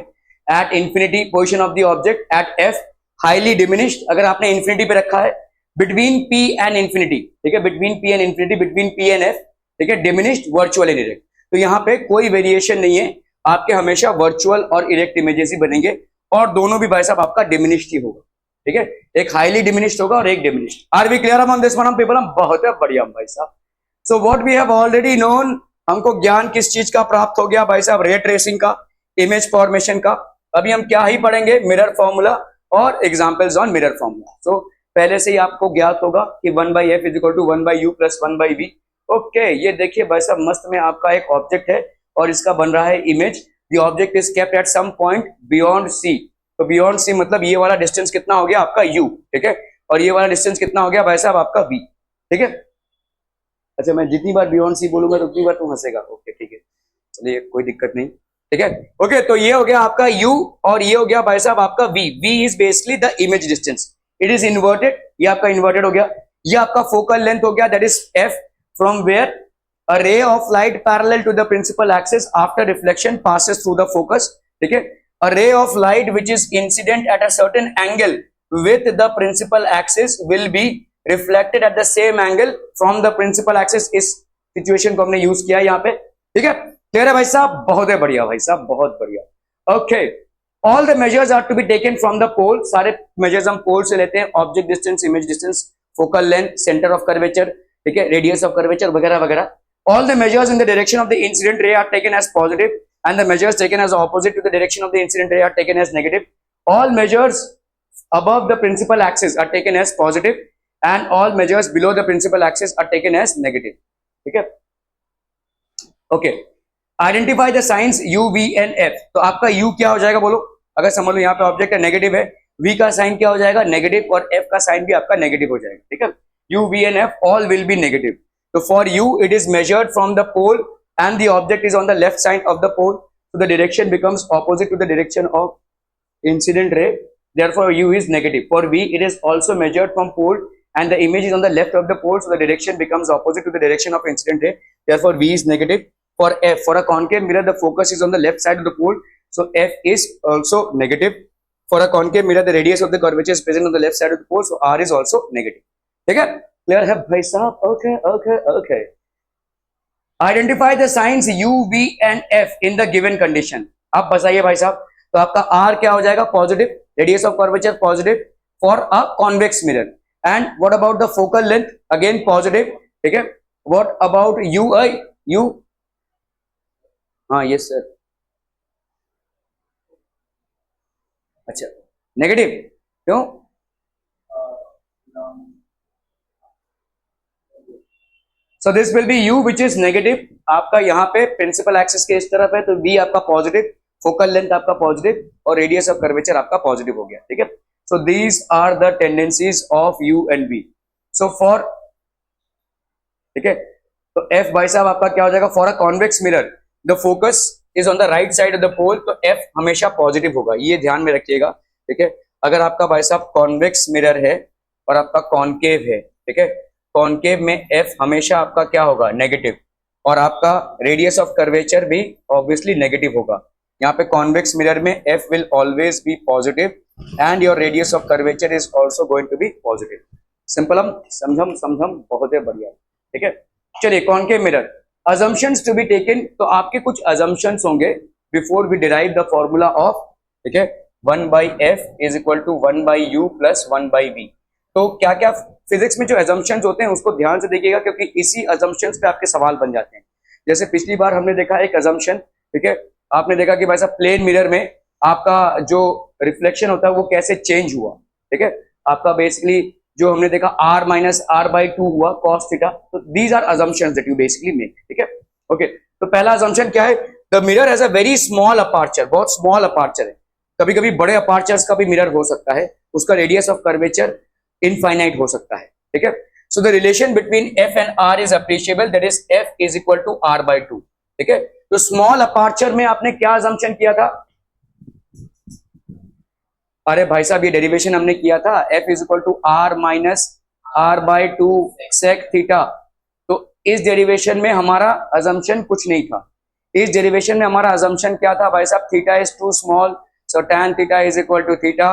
[SPEAKER 1] At infinity position of the object eight F highly diminished, अगर आपने इंफिनिटी पे रखा है, बिटवीन पी एंड इंफिनिटी, ठीक है, between P and infinity, between P and F, ठीक है, डिमिनिश्ड वर्चुअल एंड इरेक्ट। तो यहाँ पे कोई वेरिएशन नहीं है, आपके हमेशा वर्चुअल और इरेक्ट इमेजेस ही बनेंगे, और दोनों भी भाई साहब आपका डिमिनिश्ड ही होगा, ठीक है। एक हाईली डिमिनिश्ड होगा और एक diminished. Are we clear on this one हम पीपल? हम बहुत है बढ़िया भाई साहब। So what we have already known, हमको ज्ञान किस चीज का प्राप्त हो गया भाई साहब? रे ट्रेसिंग का, इमेज फॉर्मेशन का। अभी हम क्या ही पढ़ेंगे? मिरर फॉर्मूला और examples on mirror formula. So पहले से ही आपको ज्ञात होगा कि 1/f is equal to 1/u plus 1/v। Okay, ये देखिए भाई साहब मस्त में आपका एक ऑब्जेक्ट है और इसका बन रहा है image. The object is kept at some point beyond C. तो बियॉन्ड सी मतलब ये वाला डिस्टेंस कितना हो गया आपका u, ठीक है, और ये वाला डिस्टेंस कितना हो गया भाई साहब आपका v, ठीक है। अच्छा, मैं जितनी बार बियॉन्ड सी बोलूंगा तो उतनी बार तुम हंसेगा। ओके ठीक है, चलिए कोई दिक्कत नहीं, ठीक है। ओके, तो ये हो गया आपका u और ये हो गया भाई साहब आपका v। v is basically the image distance, it is inverted, ये आपका इन्वर्टेड हो गया। ये आपका फोकल लेंथ हो गया, that is f, from where a ray of light parallel to the principal axis after reflection passes through the focus, ठीक है। A ray of light which is incident at a certain angle with the principal axis will be reflected at the same angle from the principal axis। इस situation को हमने use किया यहाँ पे, ठीक है। क्लियर है भाई साहब? बहुत है बढ़िया भाई साहब, बहुत बढ़िया। Okay, all the measures are to be taken from the pole, सारे मेजर्स हम पोल से लेते हैं। Object distance, image distance, focal length, centre of curvature, ठीक है, रेडियस ऑफ कर्वेचर वगैरह वगैरह। All the measures in the direction of the incident ray are taken as positive, and the measures taken as opposite to the direction of the incident ray are taken as negative. All measures above the principal axis are taken as positive, and all measures below the principal axis are taken as negative. ठीक है? Okay. Identify the signs U, V and F. तो आपका U क्या हो जाएगा बोलो? अगर समझ लो यहाँ पे ऑब्जेक्ट है नेगेटिव है, V का साइन क्या हो जाएगा? नेगेटिव, और F का साइन भी आपका नेगेटिव हो जाएगा, ठीक है। U, V and F all will be negative. So for u, it is measured from the pole and the object is on the left side of the pole. So the direction becomes opposite to the direction of incident ray. Therefore, u is negative. For v, it is also measured from pole and the image is on the left of the pole. So the direction becomes opposite to the direction of incident ray. Therefore, v is negative. For f, for a concave mirror, the focus is on the left side of the pole. So f is also negative. For a concave mirror, the radius of the curvature is present on the left side of the pole. So r is also negative. ठीक है? Clear है भाई साहब? Okay okay okay. Identify the science u, v and f in the given condition. आप बताइए भाई साहब, तो आपका r क्या हो जाएगा? Positive, radius of curvature positive for a convex mirror. And what about the focal length? Again positive, ठीक है। What about u? u, हाँ यस सर, अच्छा नेगेटिव क्यों? So this will be u which is negative। आपका यहाँ पे principal axis के इस तरफ है, तो v आपका पॉजिटिव, फोकल लेंथ आपका पॉजिटिव और रेडियस ऑफ कर्वेचर आपका पॉजिटिव हो गया, ठीक है। So these are the tendencies of u and v। So for, ठीक है, तो f भाई साहब आपका क्या हो जाएगा? For a convex mirror the focus is on the right side of the pole, तो f हमेशा पॉजिटिव होगा, ये ध्यान में रखिएगा, ठीक है। अगर आपका भाई साहब कॉन्वेक्स मिरर है और आपका कॉन्केव है, ठीक है, कॉन्केव में f हमेशा आपका क्या होगा? नेगेटिव, और आपका रेडियस ऑफ कर्वेचर भी ऑब्वियसली नेगेटिव होगा। यहाँ पे कॉन्वेक्स मिरर में f will always be positive and your radius of curvature is also going to be positive. Simple, हम समझम बहुत है बढ़िया, ठीक है। चलिए concave mirror, assumptions to be taken. तो आपके कुछ अजम्पशंस होंगे before we derive the formula of, ठीक है, 1/f is equal to 1/u plus 1/v। तो क्या क्या फिजिक्स में जो एजम्पशंस होते हैं उसको ध्यान से देखिएगा, क्योंकि इसी एजम्पशंस पे आपके सवाल बन जाते हैं। जैसे पिछली बार हमने देखा एक एजम्पशन, ठीक है, आपने देखा कि भाई साहब प्लेन मिरर में आपका जो रिफ्लेक्शन होता है वो कैसे चेंज हुआ, ठीक है, आपका बेसिकली जो हमने देखा r माइनस r/2 हुआ cos थीटा। तो these are assumptions that you basically make, ठीक है। ओके, तो पहला assumption क्या है, the mirror has a very small aperture, बहुत स्मॉल अपर्चर है। कभी कभी बड़े अपर्चर्स का भी मिरर हो सकता है, उसका रेडियस ऑफ कर्वेचर इनफाइनाइट हो सकता है, ठीक है। So the relation between f and r is appreciable, that is f is equal to r/2, ठीक है। तो स्मॉल अपर्चर में आपने क्या assumption किया था, अरे भाई साहब ये डेरिवेशन हमने किया था f is equal to r minus r/2 sec theta. तो इस डेरिवेशन में हमारा अजम्पशन कुछ नहीं था। इस डेरिवेशन में हमारा अजम्पशन क्या था भाई साहब, theta is too small, so tan theta is equal to theta.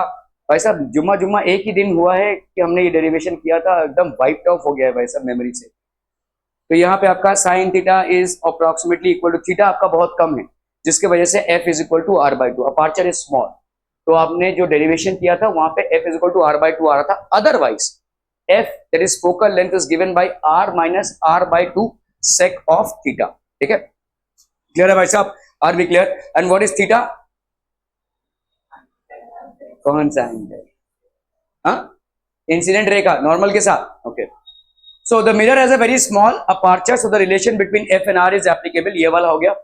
[SPEAKER 1] भाई साहब जुम्मा जुम्मा एक ही दिन हुआ है कि हमने ये डेरिवेशन किया था, एकदम वाइप्ड ऑफ हो गया है भाई साहब मेमोरी से। तो यहाँ पे आपका sin theta is approximately equal to, theta आपका बहुत कम है जिसकी वजह से f is equal to r/2, aperture is small. तो आपने जो डेरिवेशन किया था वहां पे f is equal to r/2 आ रहा था। Otherwise f that is focal length is given by r minus r/2 sec of theta, ठीक है। क्लियर है भाई साहब, are be clear? And what is theta, कौन सा एंगल, हाँ, इंसिडेंट रे का नॉर्मल के साथ, okay. So the mirror has a very small aperture, so the relation between f and r is applicable, ये वाला हो गया।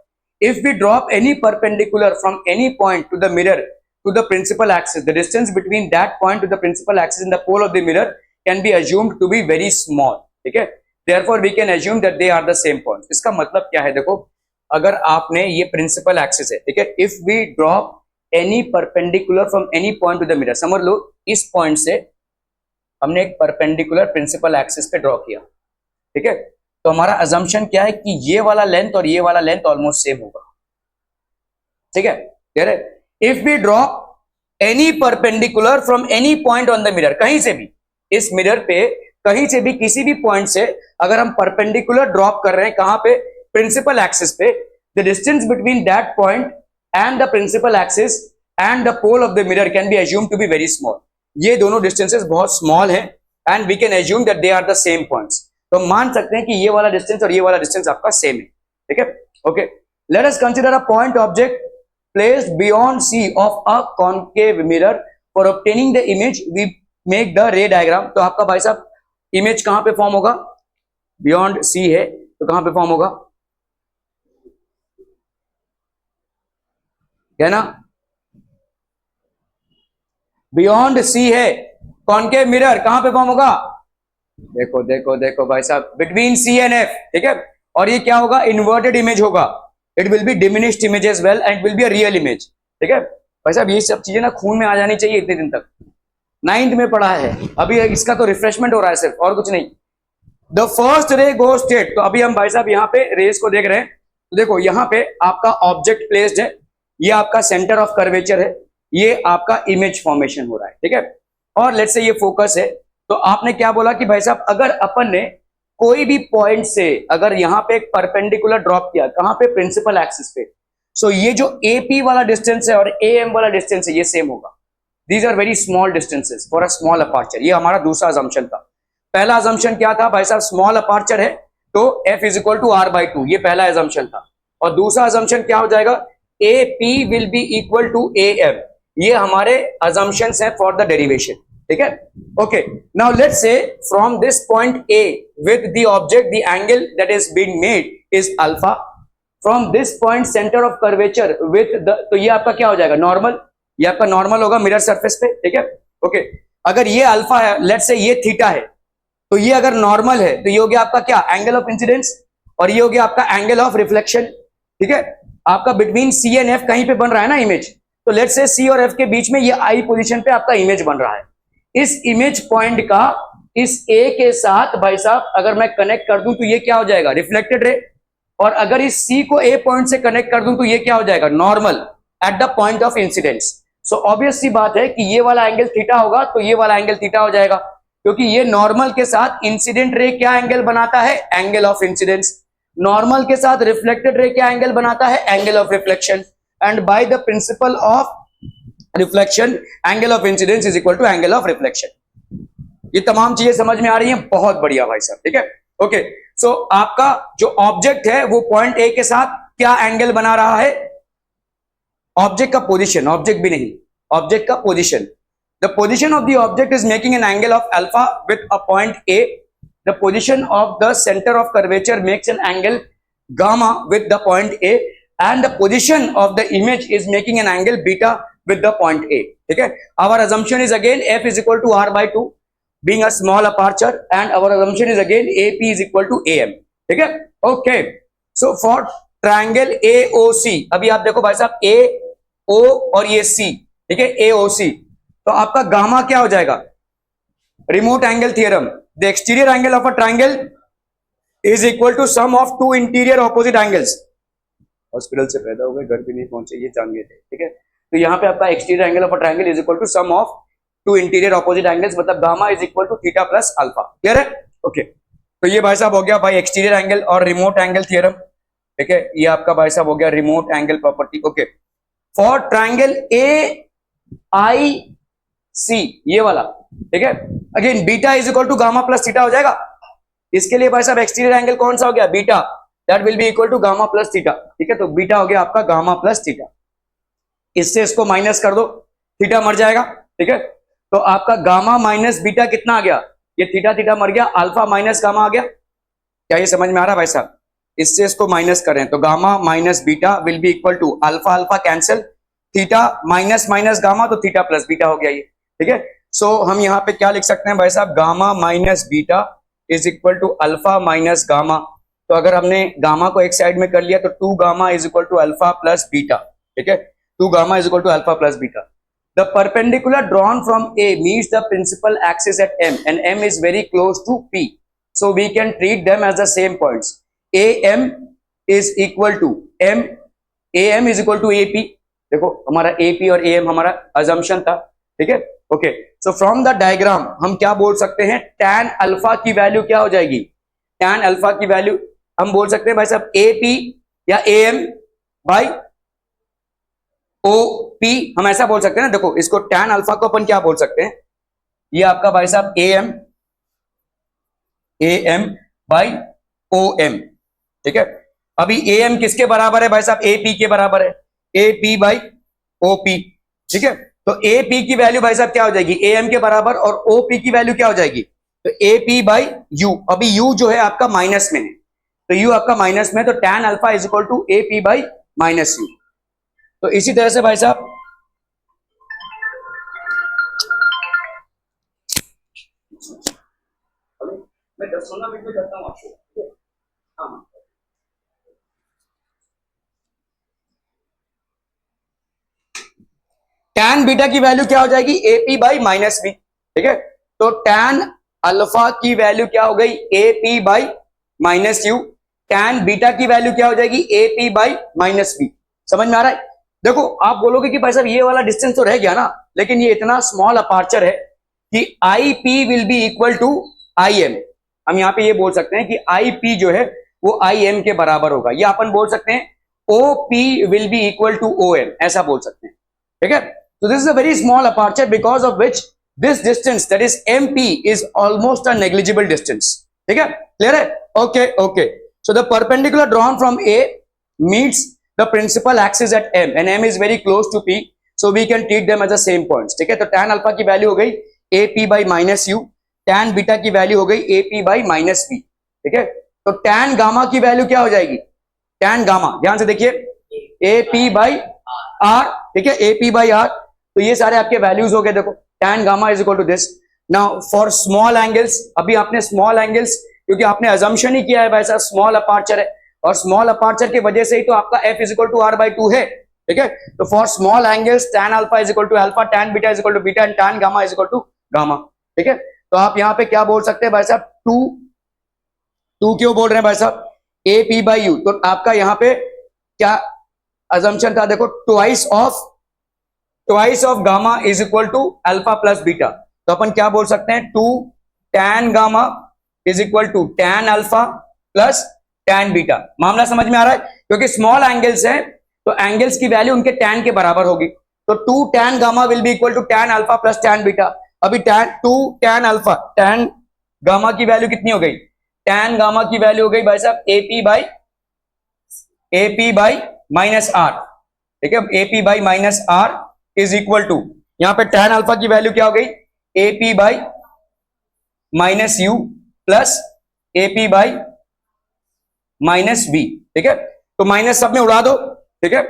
[SPEAKER 1] If we drop any perpendicular from any point to the mirror to the principal axis, the distance between that point to the principal axis in the pole of the mirror can be assumed to be very small, ठीक है। Therefore we can assume that they are the same points। इसका मतलब क्या है, देखो अगर आपने ये principal axis है, ठीक है, if we drop any perpendicular from any point to the mirror, समझ लो इस point से हमने एक perpendicular principal axis पे ड्रॉ किया, ठीक है, तो हमारा assumption क्या है कि ये वाला लेंथ और ये वाला लेंथ ऑलमोस्ट सेम होगा, ठीक है, क्लियर है। If we drop any perpendicular from any point on the mirror, कहीं से भी इस मिरर पे कहीं से भी किसी भी पॉइंट से अगर हम परपेंडिकुलर ड्रॉप कर रहे हैं, कहां पे, प्रिंसिपल एक्सिस पे, the distance between that point and the principal axis and the pole of the mirror can be assume to be very small. ये दोनों डिस्टेंसेस बहुत स्मॉल हैं and we can assume that they are the same points. तो हम मान सकते हैं कि ये वाला डिस्टेंस और ये वाला डिस्टेंस आपका सेम है, ठीक है। Okay, let us consider a point object placed beyond C of a concave mirror. For obtaining the image, we make the ray diagram. तो आपका भाई साहब इमेज कहां पे फॉर्म होगा, बियॉन्ड C है तो कहां पे फॉर्म होगा, क्या ना, बियॉन्ड C है, कॉन्केव मिरर कहां पे फॉर्म होगा, देखो देखो देखो भाई साहब, बिटवीन C एंड F, ठीक है। और ये क्या होगा, इन्वर्टेड इमेज होगा, it will be diminished image as well and will be a real image, ठीक है। भाई साहब ये सब चीजें ना खून में आ जानी चाहिए इतने दिन तक, 9th में पढ़ा है, अभी इसका तो रिफ्रेशमेंट हो रहा है सिर्फ, और कुछ नहीं। The first ray go straight, तो अभी हम भाई साहब यहाँ पे रेस को देख रहे हैं, तो देखो यहाँ पे आपका ऑब्जेक्ट प्लेस्ड है, ये आपका सेंटर ऑफ कर्वेचर है, ये आपका इमेज फॉर्मेशन हो रहा है, ठीक है। और लेट्स से ये फोकस है, तो आपने क्या बोला कि भाई साहब अगर अपन ने कोई भी पॉइंट से अगर यहां पे एक परपेंडिकुलर ड्रॉप किया, कहां पे, प्रिंसिपल एक्सिस पे, सो ये जो AP वाला डिस्टेंस है और AM वाला डिस्टेंस है ये सेम होगा। These are very small distances for a small aperture. ये हमारा दूसरा असम्पशन था। पहला असम्पशन क्या था भाई साहब, स्मॉल अपर्चर है तो f is equal to r/2, ये पहला असम्पशन था। और दूसरा असम्पशन क्या हो जाएगा, AP will be equal to AM। ये हमारे असम्पशंस हैं फॉर द डेरिवेशन, ठीक है। Okay, now let's say from this point A with the object the angle that is being made is alpha, from this point center of curvature with the, तो ये आपका क्या हो जाएगा, normal, ये आपका नॉर्मल होगा मिरर सरफेस पे, ठीक है। ओके, अगर ये अल्फा है, लेट्स से ये थीटा है, तो ये अगर नॉर्मल है तो ये हो गया आपका क्या, एंगल ऑफ इंसिडेंस, और ये हो गया आपका एंगल ऑफ रिफ्लेक्शन, ठीक है। आपका बिटवीन C एंड F कहीं पे बन रहा है ना इमेज, तो लेट्स से C और F के बीच में ये I पोजीशन पे आपका इमेज बन रहा है। इस इमेज पॉइंट का इस A के साथ भाई साहब अगर मैं कनेक्ट कर दूं तो ये क्या हो जाएगा, रिफ्लेक्टेड रे, और अगर इस C को A पॉइंट से कनेक्ट कर दूं तो ये क्या हो जाएगा, normal at the point of incidence. So obvious सी बात है कि ये वाला एंगल थीटा होगा तो ये वाला एंगल थीटा हो जाएगा, क्योंकि ये नॉर्मल के साथ इंसिडेंट रे क्या एंगल बनाता है, एंगल ऑफ इंसिडेंस। नॉर्मल के साथ रिफ्लेक्टेड रे क्या एंगल बनाता है, angle of reflection. And by the principle of reflection, angle of incidence is equal to angle of reflection. ये तमाम चीजें समझ में आ रही हैं, बहुत बढ़िया भाई साहब, ठीक है। ओके, सो आपका जो ऑब्जेक्ट है वो पॉइंट ए के साथ क्या एंगल बना रहा है? ऑब्जेक्ट का पोजीशन, ऑब्जेक्ट भी नहीं, ऑब्जेक्ट का position. The position of the object is making an angle of alpha with a point A. The position of the centre of curvature makes an angle gamma with the point A, and the position of the image is making an angle beta with the point A. ठीक है, our assumption is again f is equal to r by 2 being a small aperture, and our assumption is again AP is equal to AM. ठीक है, okay, so for triangle AOC, अभी आप देखो भाई साहब AO और ये C, ठीक है, AOC, तो आपका गामा क्या हो जाएगा? Remote angle theorem, the exterior angle of a triangle is equal to sum of two interior opposite angles. Hospital से पैदा हो गए, घर भी नहीं पहुंचे, ये जान गए थे, ठीक है। तो यहाँ पे आपका exterior angle of a triangle is equal to sum of two interior opposite angles, मतलब gamma is equal to theta plus alpha. Clear है? ओके, तो ये भाई साहब हो गया भाई एक्सटीरियर एंगल और रिमोट एंगल थ्योरम, ठीक है। ये आपका भाई साहब हो गया remote angle property. Okay, for triangle A I C, ये वाला, ठीक है, again beta is equal to gamma plus theta हो जाएगा। इसके लिए भाई साहब एक्सटीरियर एंगल कौन सा हो गया? Beta, that will be equal to gamma plus theta, ठीक है। तो बीटा हो गया आपका गामा प्लस थीटा, इससे इसको माइनस कर दो, थीटा मर जाएगा, ठीक है। तो आपका गामा माइनस बीटा कितना आ गया? ये थीटा थीटा मर गया, अल्फा माइनस गामा आ गया। क्या ये समझ में आ रहा है भाई साहब? इससे इसको माइनस करें तो gamma minus beta will be equal to alpha alpha cancel, theta minus minus gamma, तो थीटा प्लस बीटा हो गया ये, ठीक है। सो हम यहाँ पे क्या लिख सकते हैं भाई साहब? Gamma minus beta is equal to alpha minus gamma. तो अगर हमने गामा को एक साइड में कर लिया तो 2 gamma is equal to alpha plus beta, ठीक है, 2 gamma is equal to alpha plus beta. The perpendicular drawn from A meets the principal axis at M and M is very close to P, so we can treat them as the same points. A M is equal to M, A M is equal to A P. देखो हमारा A P और A M हमारा assumption था, ठीक है। Okay, so from the diagram हम क्या बोल सकते हैं? टैन अल्फा की वैल्यू क्या हो जाएगी? टैन अल्फा की वैल्यू हम बोल सकते हैं भाई साहब ए पी या A M by O P, हम ऐसा बोल सकते हैं ना। देखो इसको टैन अल्फा को अपन क्या बोल सकते हैं? ये आपका भाई साहब A M by O M, ठीक है। अभी ए एम किसके बराबर है भाई साहब? ए पी के बराबर है, A P by O P, ठीक है। तो ए पी की वैल्यू भाई साहब क्या हो जाएगी? ए एम के बराबर, और ओ पी की वैल्यू क्या हो जाएगी? तो ए पी बाई यू। अभी यू जो है आपका माइनस में है, तो यू आपका माइनस में, तो tan alpha is equal to A P by minus U. तो इसी तरह से भाई साहब मैं 10-15 मिनट में करता हूं आपको। हाँ, टैन बीटा की वैल्यू क्या हो जाएगी? A P by minus B, ठीक है। तो टैन अल्फा की वैल्यू क्या हो गई? A P by minus U. Tan beta की वैल्यू क्या हो जाएगी? A P by minus B. समझ में आ रहा है? देखो आप बोलोगे कि भाई साहब ये वाला डिस्टेंस तो रह गया ना, लेकिन ये इतना स्मॉल अपार्चर है कि I P will be equal to I M. हम यहाँ पे ये बोल सकते हैं कि आई पी जो है वो आई एम के बराबर होगा, या अपन बोल सकते हैं O P will be equal to O M, ऐसा बोल सकते हैं, ठीक है। So this is a very small aperture because of which this distance, that is MP, is almost a negligible distance. ठीक है? Clear है? Okay, okay. So the perpendicular drawn from A meets the principal axis at M, and M is very close to P, so we can treat them as the same points. ठीक है? तो tan alpha की value हो गई AP by minus U, tan beta की value हो गई AP by minus B. ठीक है? तो tan gamma की वैल्यू क्या हो जाएगी? tan gamma, ध्यान से देखिए, AP by R, ठीक है, AP by R। तो ये सारे आपके वैल्यूज हो गए। देखो tan gamma is equal to this. Now for small angles, अभी आपने स्मॉल एंगल्स, क्योंकि आपने अजम्पशन ही किया है भाई साहब स्मॉल अपार्चर है, और स्मॉल अपार्चर की वजह से ही तो आपका f is equal to r by 2 है, ठीक है। तो for small angles tan alpha is equal to alpha, tan beta is equal to beta, and tan gamma is equal to gamma, ठीक है। तो आप यहाँ पे क्या बोल सकते हैं भाई साहब? 2 क्यों बोल रहे हैं भाई साहब? A P by U. तो आपका यहाँ पे क्या अजम्पशन था? देखो twice of gamma is equal to alpha plus beta. तो अपन क्या बोल सकते हैं? 2 tan gamma is equal to tan alpha plus tan beta. मामला समझ में आ रहा है? क्योंकि स्मॉल एंगल्स है तो एंगल्स की वैल्यू उनके tan के बराबर होगी। तो 2 tan gamma will be equal to tan alpha plus tan beta. अभी two tan alpha, tan gamma की वैल्यू कितनी हो गई? tan गामा की वैल्यू हो गई भाई साहब AP बाई माइनस आर। ठीक है, AP by minus R is equal to, यहां पे tan अल्फा की वैल्यू क्या हो गई? AP by minus U plus AP by minus B. ठीक है, तो माइनस सब में उड़ा दो। ठीक है,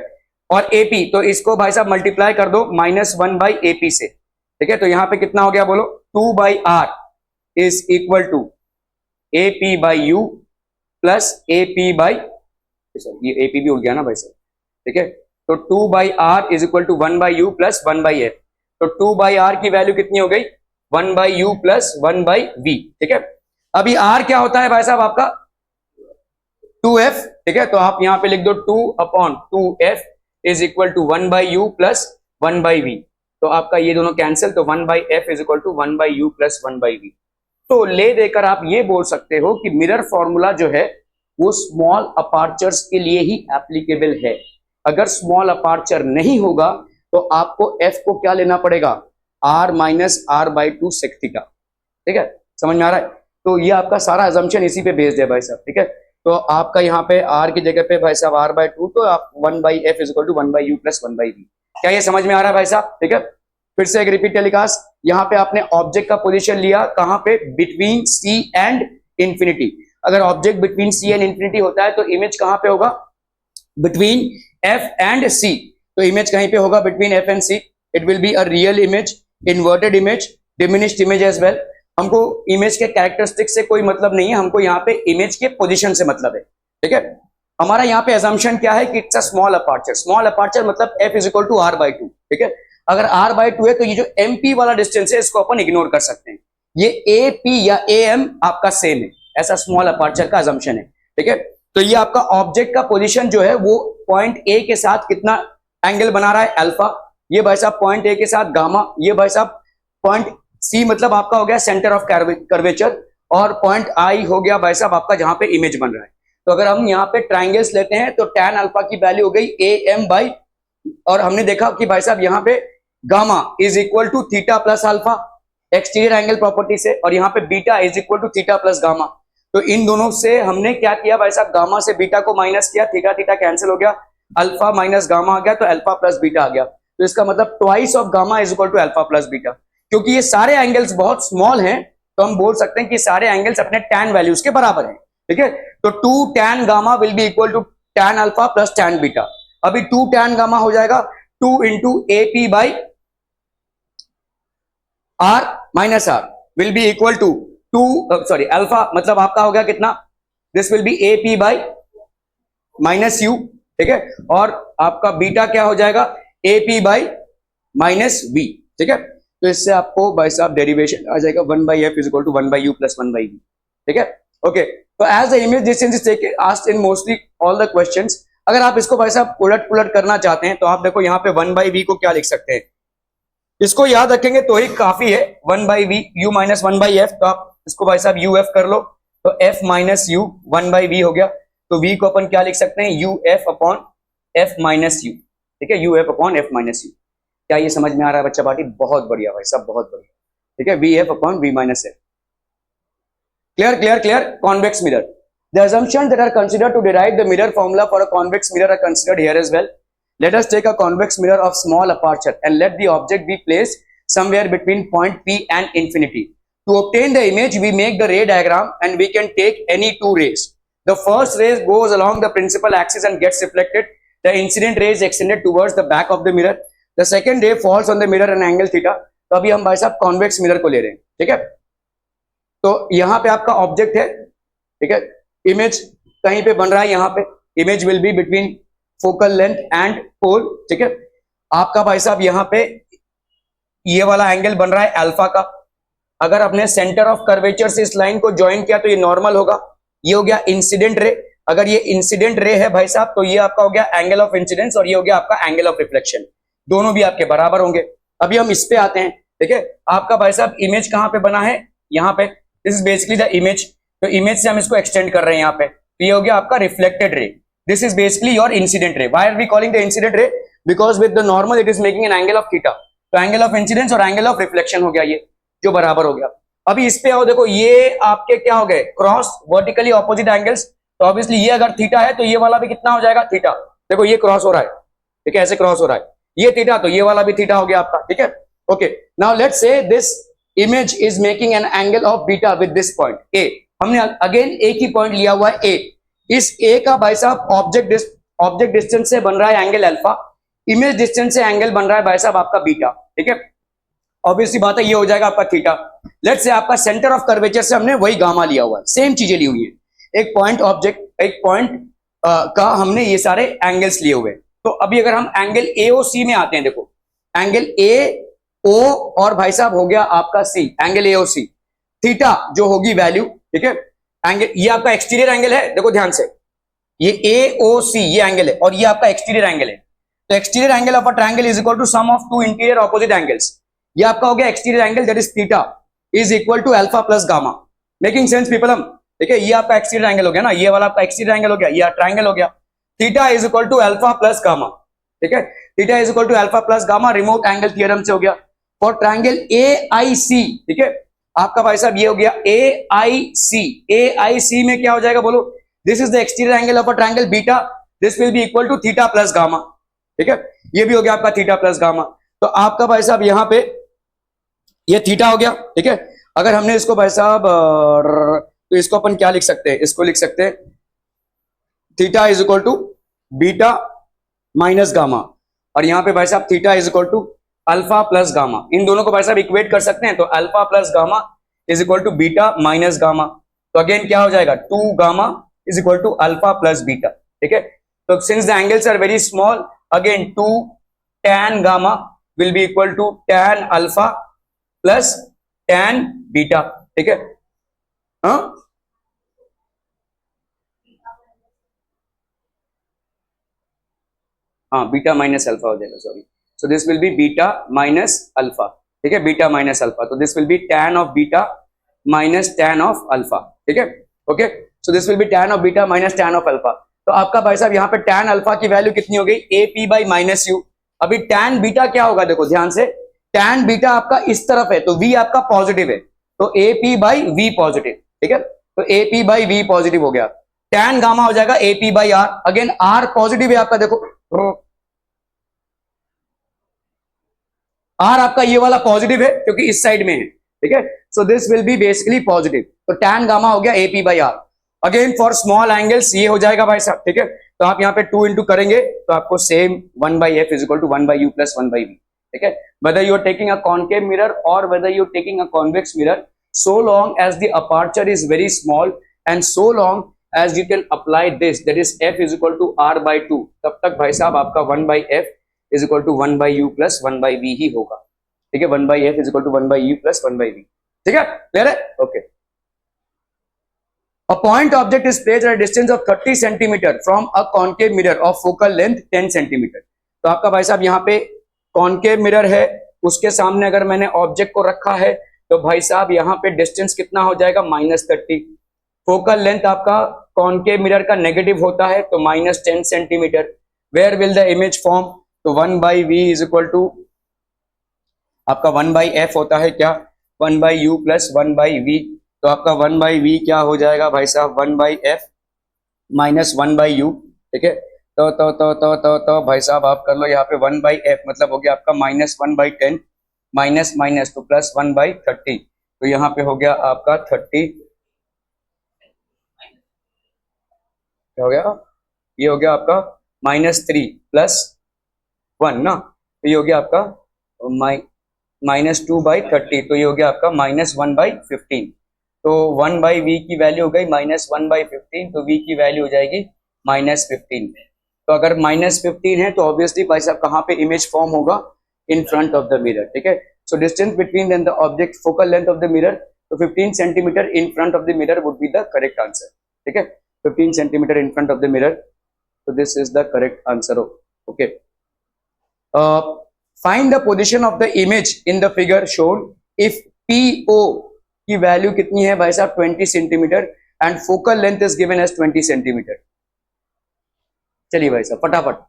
[SPEAKER 1] और AP, तो इसको भाई साहब मल्टीप्लाई कर दो -1 बाई AP से। ठीक है, तो यहां पे कितना हो गया बोलो? 2 by R is equal to AP by you plus AP by, ये AP भी उड़ गया ना भाई साहब। ठीक है, तो 2 by R is equal to 1 by you plus 1 by F. तो 2 बाई आर की वैल्यू कितनी हो गई? 1 by you plus 1 by V. ठीक है, अभी आर क्या होता है भाई साहब आपका? 2f। ठीक है, तो आप यहां पे लिख दो 2/2f is equal to 1 by you plus 1 by we. तो आपका ये दोनों कैंसिल, तो 1 by F is equal to 1 by you plus 1 by we. तो ले देकर आप ये बोल सकते हो कि मिरर फॉर्मूला जो है वो स्मॉल अपार्चर्स के लिए ही एप्लीकेबल है। अगर स्मॉल अपार्चर नहीं होगा तो आपको f को क्या लेना पड़ेगा? r minus R by 2 sec theta. ठीक है, समझ में आ रहा है? तो ये आपका सारा अजम्पशन इसी पे बेस्ड है भाई साहब। ठीक है, तो आपका यहाँ पे r की जगह पे भाई साहब r बाई 2, तो आप 1 by F is equal to 1 by you plus 1 by V. क्या ये समझ में आ रहा है भाई साहब? ठीक है, फिर से एक रिपीट टेलीकास्ट। यहाँ पे आपने ऑब्जेक्ट का पोजीशन लिया कहां पे? Between C and infinity. अगर object between C and infinity होता है तो इमेज कहां पे होगा? Between F and C। तो इमेज कहीं पे होगा between F and C। It will be a real image, inverted image, diminished image as well. हमको इमेज के कैरेक्टरिस्टिक से कोई मतलब नहीं है, हमको यहाँ पे इमेज के पोजीशन से मतलब है। ठीक है, हमारा यहाँ पे असम्पशन क्या है कि it's a small aperture. Small aperture मतलब F is equal to R by 2। ठीक है, अगर R बाई 2 है तो ये जो MP वाला डिस्टेंस है इसको अपन इग्नोर कर सकते हैं। ये AP या AM आपका सेम है, ऐसा स्मॉल अपार्चर का असम्पशन है। ठीक है, तो ये आपका ऑब्जेक्ट का पोजीशन जो है वो पॉइंट A के साथ कितना एंगल बना रहा है? अल्फा। ये भाई साहब पॉइंट A के साथ गामा। ये भाई साहब पॉइंट C मतलब आपका हो गया सेंटर ऑफ कर्वेचर, और पॉइंट I हो गया भाई साहब आपका जहां पे इमेज बन रहा है। तो अगर हम यहाँ पे ट्राइंगल्स लेते हैं तो tan अल्फा की वैल्यू हो गई AM बाई, और हमने देखा कि भाई साहब यहाँ पे gamma is equal to theta plus alpha exterior angle property से, और यहाँ पे beta is equal to theta plus gamma. तो इन दोनों से हमने क्या किया भाई साहब? गामा से बीटा को माइनस किया, थीटा थीटा कैंसिल हो गया, अल्फा माइनस गामा आ गया, तो अल्फा प्लस बीटा आ गया। तो इसका मतलब twice of gamma is equal to alpha plus beta. क्योंकि ये सारे एंगल्स बहुत स्मॉल हैं तो हम बोल सकते हैं कि सारे एंगल्स अपने tan वैल्यूज के बराबर हैं। ठीक है, तो 2 tan gamma will be equal to tan alpha plus tan beta. अभी 2 tan गामा हो जाएगा 2 into AP by R minus R will be equal to 2 alpha मतलब आपका हो गया कितना? This will be AP by minus u. ठीक है, और आपका बीटा क्या हो जाएगा? AP by minus B. ठीक है, तो इससे आपको भाई साहब डेरिवेशन आ जाएगा 1 by F is equal to 1 by you plus 1 by b. ठीक है, ओके। तो as the image distance is taken asked in mostly all the questions. अगर आप इसको भाई साहब उलट पुलट करना चाहते हैं तो आप देखो यहाँ पे 1 बाई वी को क्या लिख सकते हैं? इसको याद रखेंगे तो ही काफी है। 1 by v u minus 1 by F, तो आप इसको भाई साहब यू एफ कर लो, तो f minus u 1 by v हो गया। तो वी को अपन क्या लिख सकते हैं? U F upon F minus u. ठीक है, U F upon F minus you. क्या ये समझ में आ रहा है बच्चा पार्टी? बहुत बढ़िया भाई साहब, बहुत बढ़िया। ठीक है, v f upon v minus f. Clear clear clear. Convex mirror, the assumptions that are considered to derive the mirror formula for a convex mirror are considered here as well. Let us take a convex mirror of small aperture and let the object be placed somewhere between point P and infinity. To obtain the image, we make the ray diagram and we can take any two rays. The first ray goes along the principal axis and gets reflected. The incident ray is extended towards the back of the mirror. The second ray falls on the mirror at an angle theta. तो अभी हम भाई साहब convex mirror को ले रहे हैं। ठीक है, तो यहां पे आपका ऑब्जेक्ट है। ठीक है, इमेज कहीं पे बन रहा है, यहाँ पे image will be between focal length and pole. ठीक है, आपका भाई साहब यहाँ पे ये वाला एंगल बन रहा है अल्फा का। अगर अपने सेंटर ऑफ कर्वेचर से इस लाइन को ज्वाइन किया तो ये नॉर्मल होगा। ये हो गया इंसिडेंट रे। अगर ये इंसिडेंट रे है भाई साहब तो ये आपका हो गया एंगल ऑफ इंसिडेंस, और ये हो गया आपका एंगल ऑफ रिफ्लेक्शन। दोनों भी आपके बराबर होंगे। अभी हम इस पे आते हैं। ठीक है, आपका भाई साहब इमेज कहां पे बना है? यहाँ पे। This is basically the image. तो इमेज से हम इसको एक्सटेंड कर रहे हैं यहाँ पे। तो ये हो गया आपका reflected ray. This is basically your incident ray. Why are we calling the incident ray? Because with the normal it is making an angle of theta. तो एंगल ऑफ इंसिडेंस और एंगल ऑफ रिफ्लेक्शन हो गया ये, जो बराबर हो गया। अभी इस पे आओ, देखो ये आपके क्या हो गए, क्रॉस वर्टिकली ऑपोजिट एंगल्स। तो ऑब्वियसली ये अगर थीटा है तो ये वाला भी कितना हो जाएगा, थीटा। देखो ये क्रॉस हो रहा है, ठीक है, ऐसे क्रॉस हो रहा है, ये थीटा, तो ये वाला भी थीटा हो गया आपका, ठीक है। Okay, now let's say this image is making an angle of beta with this point A. हमने अगेन एक ही पॉइंट लिया हुआ है ए। इस ए का भाई साहब ऑब्जेक्ट डिस्टेंस से बन रहा है एंगल अल्फा, इमेज डिस्टेंस से एंगल बन रहा है भाई साहब आपका बीटा, ठीक है। ऑब्वियसली बात है ये हो जाएगा आपका थीटा। लेट्स से आपका सेंटर ऑफ कर्वेचर से हमने वही गामा लिया हुआ है, सेम चीजें ली हुई है, एक पॉइंट का हमने ये सारे एंगल्स लिए हुए। तो अभी अगर हम एंगल एओसी में आते हैं, देखो एंगल ए ओ और भाई साहब हो गया आपका सी, एंगल एओसी, थीटा जो होगी वैल्यू, ठीक है। एंगल ये आपका एक्सटीरियर एंगल है, देखो ध्यान से, ये एओसी ये एंगल है और ये आपका एक्सटीरियर एंगल है। तो exterior angle of a triangle is equal to sum of two interior opposite angles. ये आपका हो गया exterior angle, that is theta is equal to alpha plus gamma. Making sense people? हम ठीक है, ये आपका एक्सटीरियर एंगल हो गया ना, ये वाला आपका एक्सटीरियर एंगल हो गया, ये ट्रायंगल हो गया। Theta is equal to alpha plus gamma, ठीक है, theta is equal to alpha plus gamma, remote angle theorem से हो गया। फॉर ट्रायंगल एआईसी, ठीक है, आपका भाई साहब ये हो गया एआईसी। एआईसी में क्या हो जाएगा बोलो, this is the exterior angle of a triangle beta, this will be equal to theta plus gamma, ठीक है, ये भी हो गया आपका थीटा प्लस गामा। तो आपका भाई साहब यहां पे ये थीटा हो गया, ठीक है। अगर हमने इसको भाई साहब तो इसको अपन क्या लिख सकते हैं, इसको लिख सकते हैं theta is equal to beta minus gamma, और यहां पे भाई साहब theta is equal to alpha plus gamma. इन दोनों को भाई साहब इक्वेट कर सकते हैं, तो alpha plus gamma is equal to beta minus gamma. तो अगेन क्या हो जाएगा, 2 gamma is equal to alpha plus beta, ठीक है। तो since the angles are very small, again 2 tan gamma will be equal to tan alpha plus tan beta, ठीक है। हाँ बीटा माइनस अल्फा हो जाएगा, sorry. So this will be beta minus alpha, ठीक है, बीटा माइनस अल्फा। तो this will be tan of beta minus tan of alpha, ठीक है। Okay, so this will be tan of beta minus tan of alpha. तो आपका भाई साहब यहाँ पे tan अल्फा की वैल्यू कितनी हो गई, AP बाई माइनस यू। अभी tan बीटा क्या होगा, देखो ध्यान से, tan बीटा आपका इस तरफ है तो V आपका पॉजिटिव है, तो AP बाई V पॉजिटिव, ठीक है। तो AP बाई V पॉजिटिव हो गया। tan गामा हो जाएगा AP by R, again R positive है आपका, देखो R आपका ये वाला पॉजिटिव है क्योंकि इस साइड में है, ठीक है। सो this will be basically positive, तो tan गामा हो गया AP by R। Again for small angles ये हो जाएगा भाई साहब, ठीक है। तो आप यहाँ पे 2 इंटू करेंगे तो आपको same 1 by F is equal to 1 by you plus 1 by V, ठीक है। Whether you are taking a concave mirror और whether you are taking a convex mirror, so long as the aperture is very small and so long as you can apply this, that is f is equal to r by 2, तब तक भाई साहब आपका 1 by f is equal to 1 by u plus 1 by v ही होगा, ठीक है। 1 by f is equal to 1 by u plus 1 by v, ठीक है, क्लियर है? Okay. A point object is placed at a distance of 30 centimeter from a concave mirror of focal length 10 centimeter। तो आपका भाई साहब यहाँ पे कॉन्केव मिरर है, उसके सामने अगर मैंने ऑब्जेक्ट को रखा है तो भाई साहब यहाँ पे डिस्टेंस कितना हो जाएगा, -30। फोकल लेंथ आपका कॉन्केव मिरर का नेगेटिव होता है तो -10 centimetre. Where will the image form, तो 1 by v is equal to आपका 1 बाई एफ होता है क्या, 1 by you plus 1 by we. तो आपका 1 बाई वी क्या हो जाएगा भाई साहब, 1 by F minus 1 by u, ठीक है। तो भाई साहब आप कर लो यहाँ पे 1 बाई एफ मतलब हो गया आपका -1 बाई 10 माइनस माइनस तो प्लस 1 बाई 30, तो यहाँ पे हो गया आपका 30, क्या हो गया, ये हो गया आपका -3 प्लस 1 ना, तो ये हो गया आपका -2 बाई 30, तो ये हो गया आपका -1 बाई 15। तो 1 बाई वी की वैल्यू हो गई -1 बाई 15, तो वी की वैल्यू हो जाएगी -15। तो अगर -15 है तो ऑब्वियसली भाई साहब कहाँ पे इमेज फॉर्म होगा, in front of the mirror, ठीक है। So distance between then the object focal length of the mirror, तो 15 centimetre in front of the mirror would be the correct answer, ठीक है। 15 centimetre in front of the mirror, so this is the correct answer, okay। Find the position of the image in the figure shown if PO की value कितनी है भाई साहब 20 centimetre and focal length is given as 20 centimetre. चलिए भाई साहब फटाफट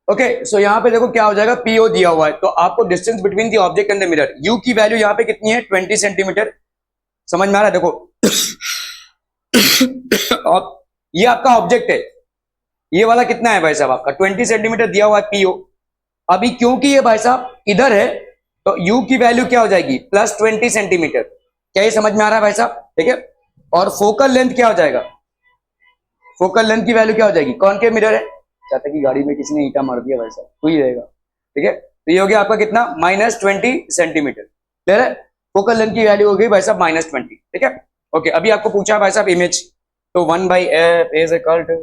[SPEAKER 1] okay so यहाँ पे देखो क्या हो जाएगा, पीओ दिया हुआ है, तो आपको distance between the object and the mirror, you की वैल्यू यहाँ पे कितनी है 20 सेंटीमीटर। समझ में आ रहा है? देखो ये आपका ऑब्जेक्ट है, ये वाला कितना है भाई साहब आपका 20 सेंटीमीटर दिया हुआ है पीओ। अभी क्योंकि ये भाई साहब इधर है तो यू की वैल्यू क्या हो जाएगी +20 सेंटीमीटर। क्या ये समझ में आ रहा है भाई साहब? ठीक है। और फोकल लेंथ क्या हो जाएगा, फोकल लेंथ की वैल्यू क्या हो जाएगी, कॉनकेव मिरर है, चाहता कि गाड़ी में किसी ने ईंटा मार दिया भाई साहब तो ही रहेगा। ठीक है, तो ये हो गया आपका कितना -20 सेंटीमीटर। क्लियर है? फोकल लेंथ की वैल्यू हो गई भाई साहब -20। ठीक है, ओके। अभी आपको पूछा भाई साहब इमेज, तो 1/f is equal to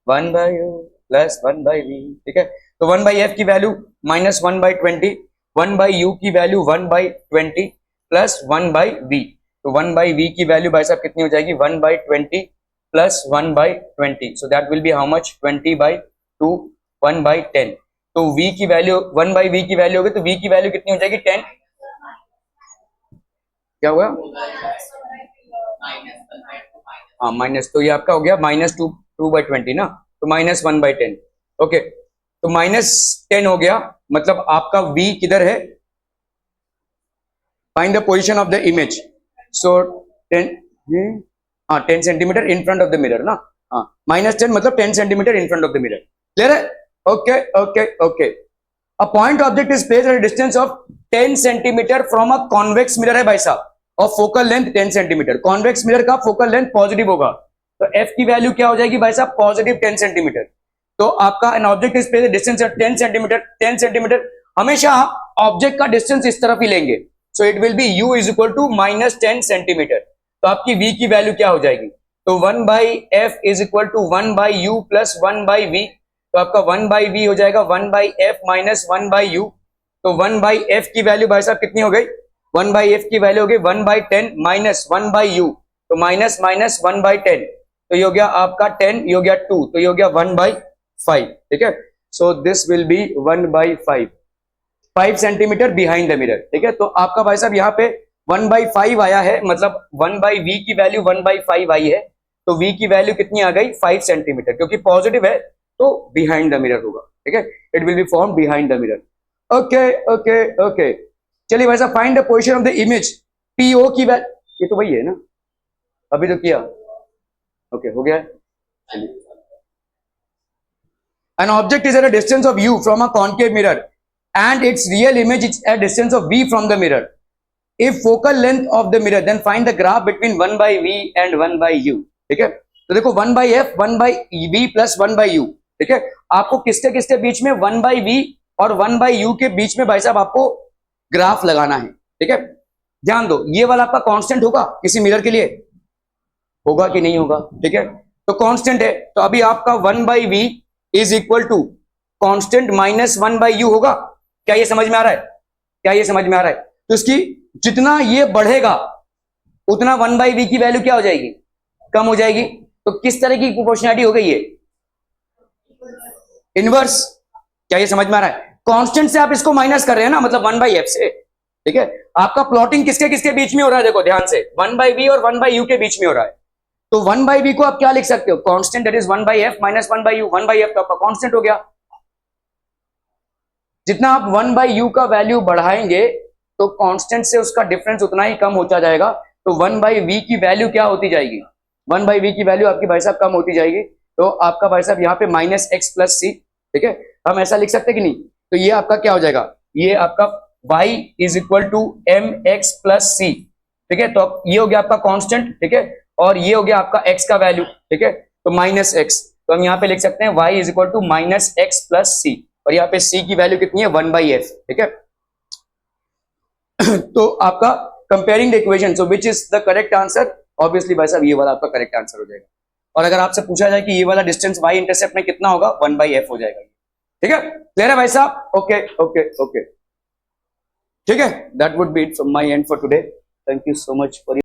[SPEAKER 1] 1/u + 1/v। ठीक है, तो 1/f की वैल्यू -1/20, 1/u की वैल्यू 1/20 + 1/v। तो 1/v की वैल्यू भाई साहब कितनी हो जाएगी 1/20 + 1/20, so that will B how much 20/2 1/10। तो v की वैल्यू 1/v की वैल्यू होगी, तो v की वैल्यू कितनी हो जाएगी 10। क्या हुआ? हाँ माइनस, तो ये आपका हो गया -2/20 ना, तो -1/10। ओके, तो -10 हो गया, मतलब आपका v किधर है, find the position of the image. So 10 हाँ 10 centimetre in front of the mirror ना, हाँ -10 मतलब 10 centimetre in front of the mirror. Clear है? Okay okay okay. A point object is placed at a distance of 10 centimetre from a convex mirror है भाई साहब, और focal length 10 centimetre. Convex mirror का focal length positive होगा, तो f की value क्या हो जाएगी भाई साहब +10 सेंटीमीटर। तो आपका an object is placed distance 10 centimetre, 10 centimetre हमेशा ऑब्जेक्ट का डिस्टेंस इस तरफ ही लेंगे, so it will be u is equal to -10 centimetre. तो आपकी v की वैल्यू क्या हो जाएगी, तो 1/f is equal to 1/u + 1/v। तो आपका 1/v हो जाएगा 1/f - 1/u। तो 1/f की वैल्यू भाई साहब कितनी हो गई, 1/f की वैल्यू हो गई 1/10 - 1/u, तो माइनस 1/10, तो ये हो गया आपका 10, ये हो गया 2, तो ये हो गया 1/5। ठीक है, सो this will B 1/5, 5 centimetre behind the mirror. ठीक है, तो आपका भाई साहब यहाँ पे 1/5 आया है, मतलब 1/v की वैल्यू 1/5 आई है, तो v की वैल्यू कितनी आ गई 5 सेंटीमीटर, क्योंकि पॉजिटिव है तो बिहाइंड द मिरर होगा। ठीक है, it will B form behind the mirror. Okay okay okay, चलिए भाई साहब find the position of the image PO की वैल्यू, ये तो वही है ना अभी तो किया। ओके हो गया। चलिए, an object is at a distance of u from a concave mirror and its real image is at a distance of v from the mirror. If focal length of the mirror, then find the graph between 1/v and 1/u. ठीक है, तो देखो 1/f 1/v + 1/u। ठीक है, आपको किसके किसके बीच में 1/v और 1/u के बीच में भाई साहब आपको ग्राफ लगाना है। ठीक है, ध्यान दो, ये वाला आपका कांस्टेंट होगा किसी मिरर के लिए, होगा कि नहीं होगा? ठीक है, तो कांस्टेंट है, तो अभी आपका 1/v is equal to constant -1/u होगा। क्या ये समझ में आ रहा है? क्या ये समझ में आ रहा है? तो इसकी जितना ये बढ़ेगा उतना 1/v की वैल्यू क्या हो जाएगी, कम हो जाएगी। तो किस तरह की प्रोपोर्शनैलिटी हो गई है, इनवर्स। क्या ये समझ में आ रहा है? कांस्टेंट से आप इसको माइनस कर रहे हैं ना, मतलब 1/f से। ठीक है, आपका प्लॉटिंग किसके किसके बीच में हो रहा है, देखो ध्यान से, 1/v और 1/u के बीच में हो रहा है। तो 1/v को आप क्या लिख सकते हो, constant that is 1/f - 1/u। 1/f तो आपका कांस्टेंट हो गया। जितना आप 1/u का वैल्यू बढ़ाएंगे तो कांस्टेंट से उसका डिफरेंस उतना ही कम होता जाएगा, तो 1/v की वैल्यू क्या होती जाएगी, 1/v की वैल्यू आपकी भाई साहब कम होती जाएगी। तो आपका भाई साहब यहाँ पे -x + c। ठीक है, हम ऐसा लिख सकते कि नहीं, तो ये आपका क्या हो जाएगा, ये आपका y is equal to mx + c। ठीक है, तो ये हो गया आपका कांस्टेंट। ठीक है, और ये हो गया आपका x का वैल्यू। ठीक है, तो -x, तो हम यहाँ पे लिख सकते हैं y is equal to -x + c, और यहाँ पे c की वैल्यू कितनी है 1/f। ठीक है, तो आपका comparing the equation, so which is the correct answer, obviously भाई साहब ये वाला आपका करेक्ट आंसर हो जाएगा। और अगर आपसे पूछा जाए कि ये वाला डिस्टेंस y इंटरसेप्ट में कितना होगा, 1/f हो जाएगा। ठीक है, क्लियर है भाई साहब? ओके ओके ओके, ठीक है, that would be it from my and for today. Thank you so much for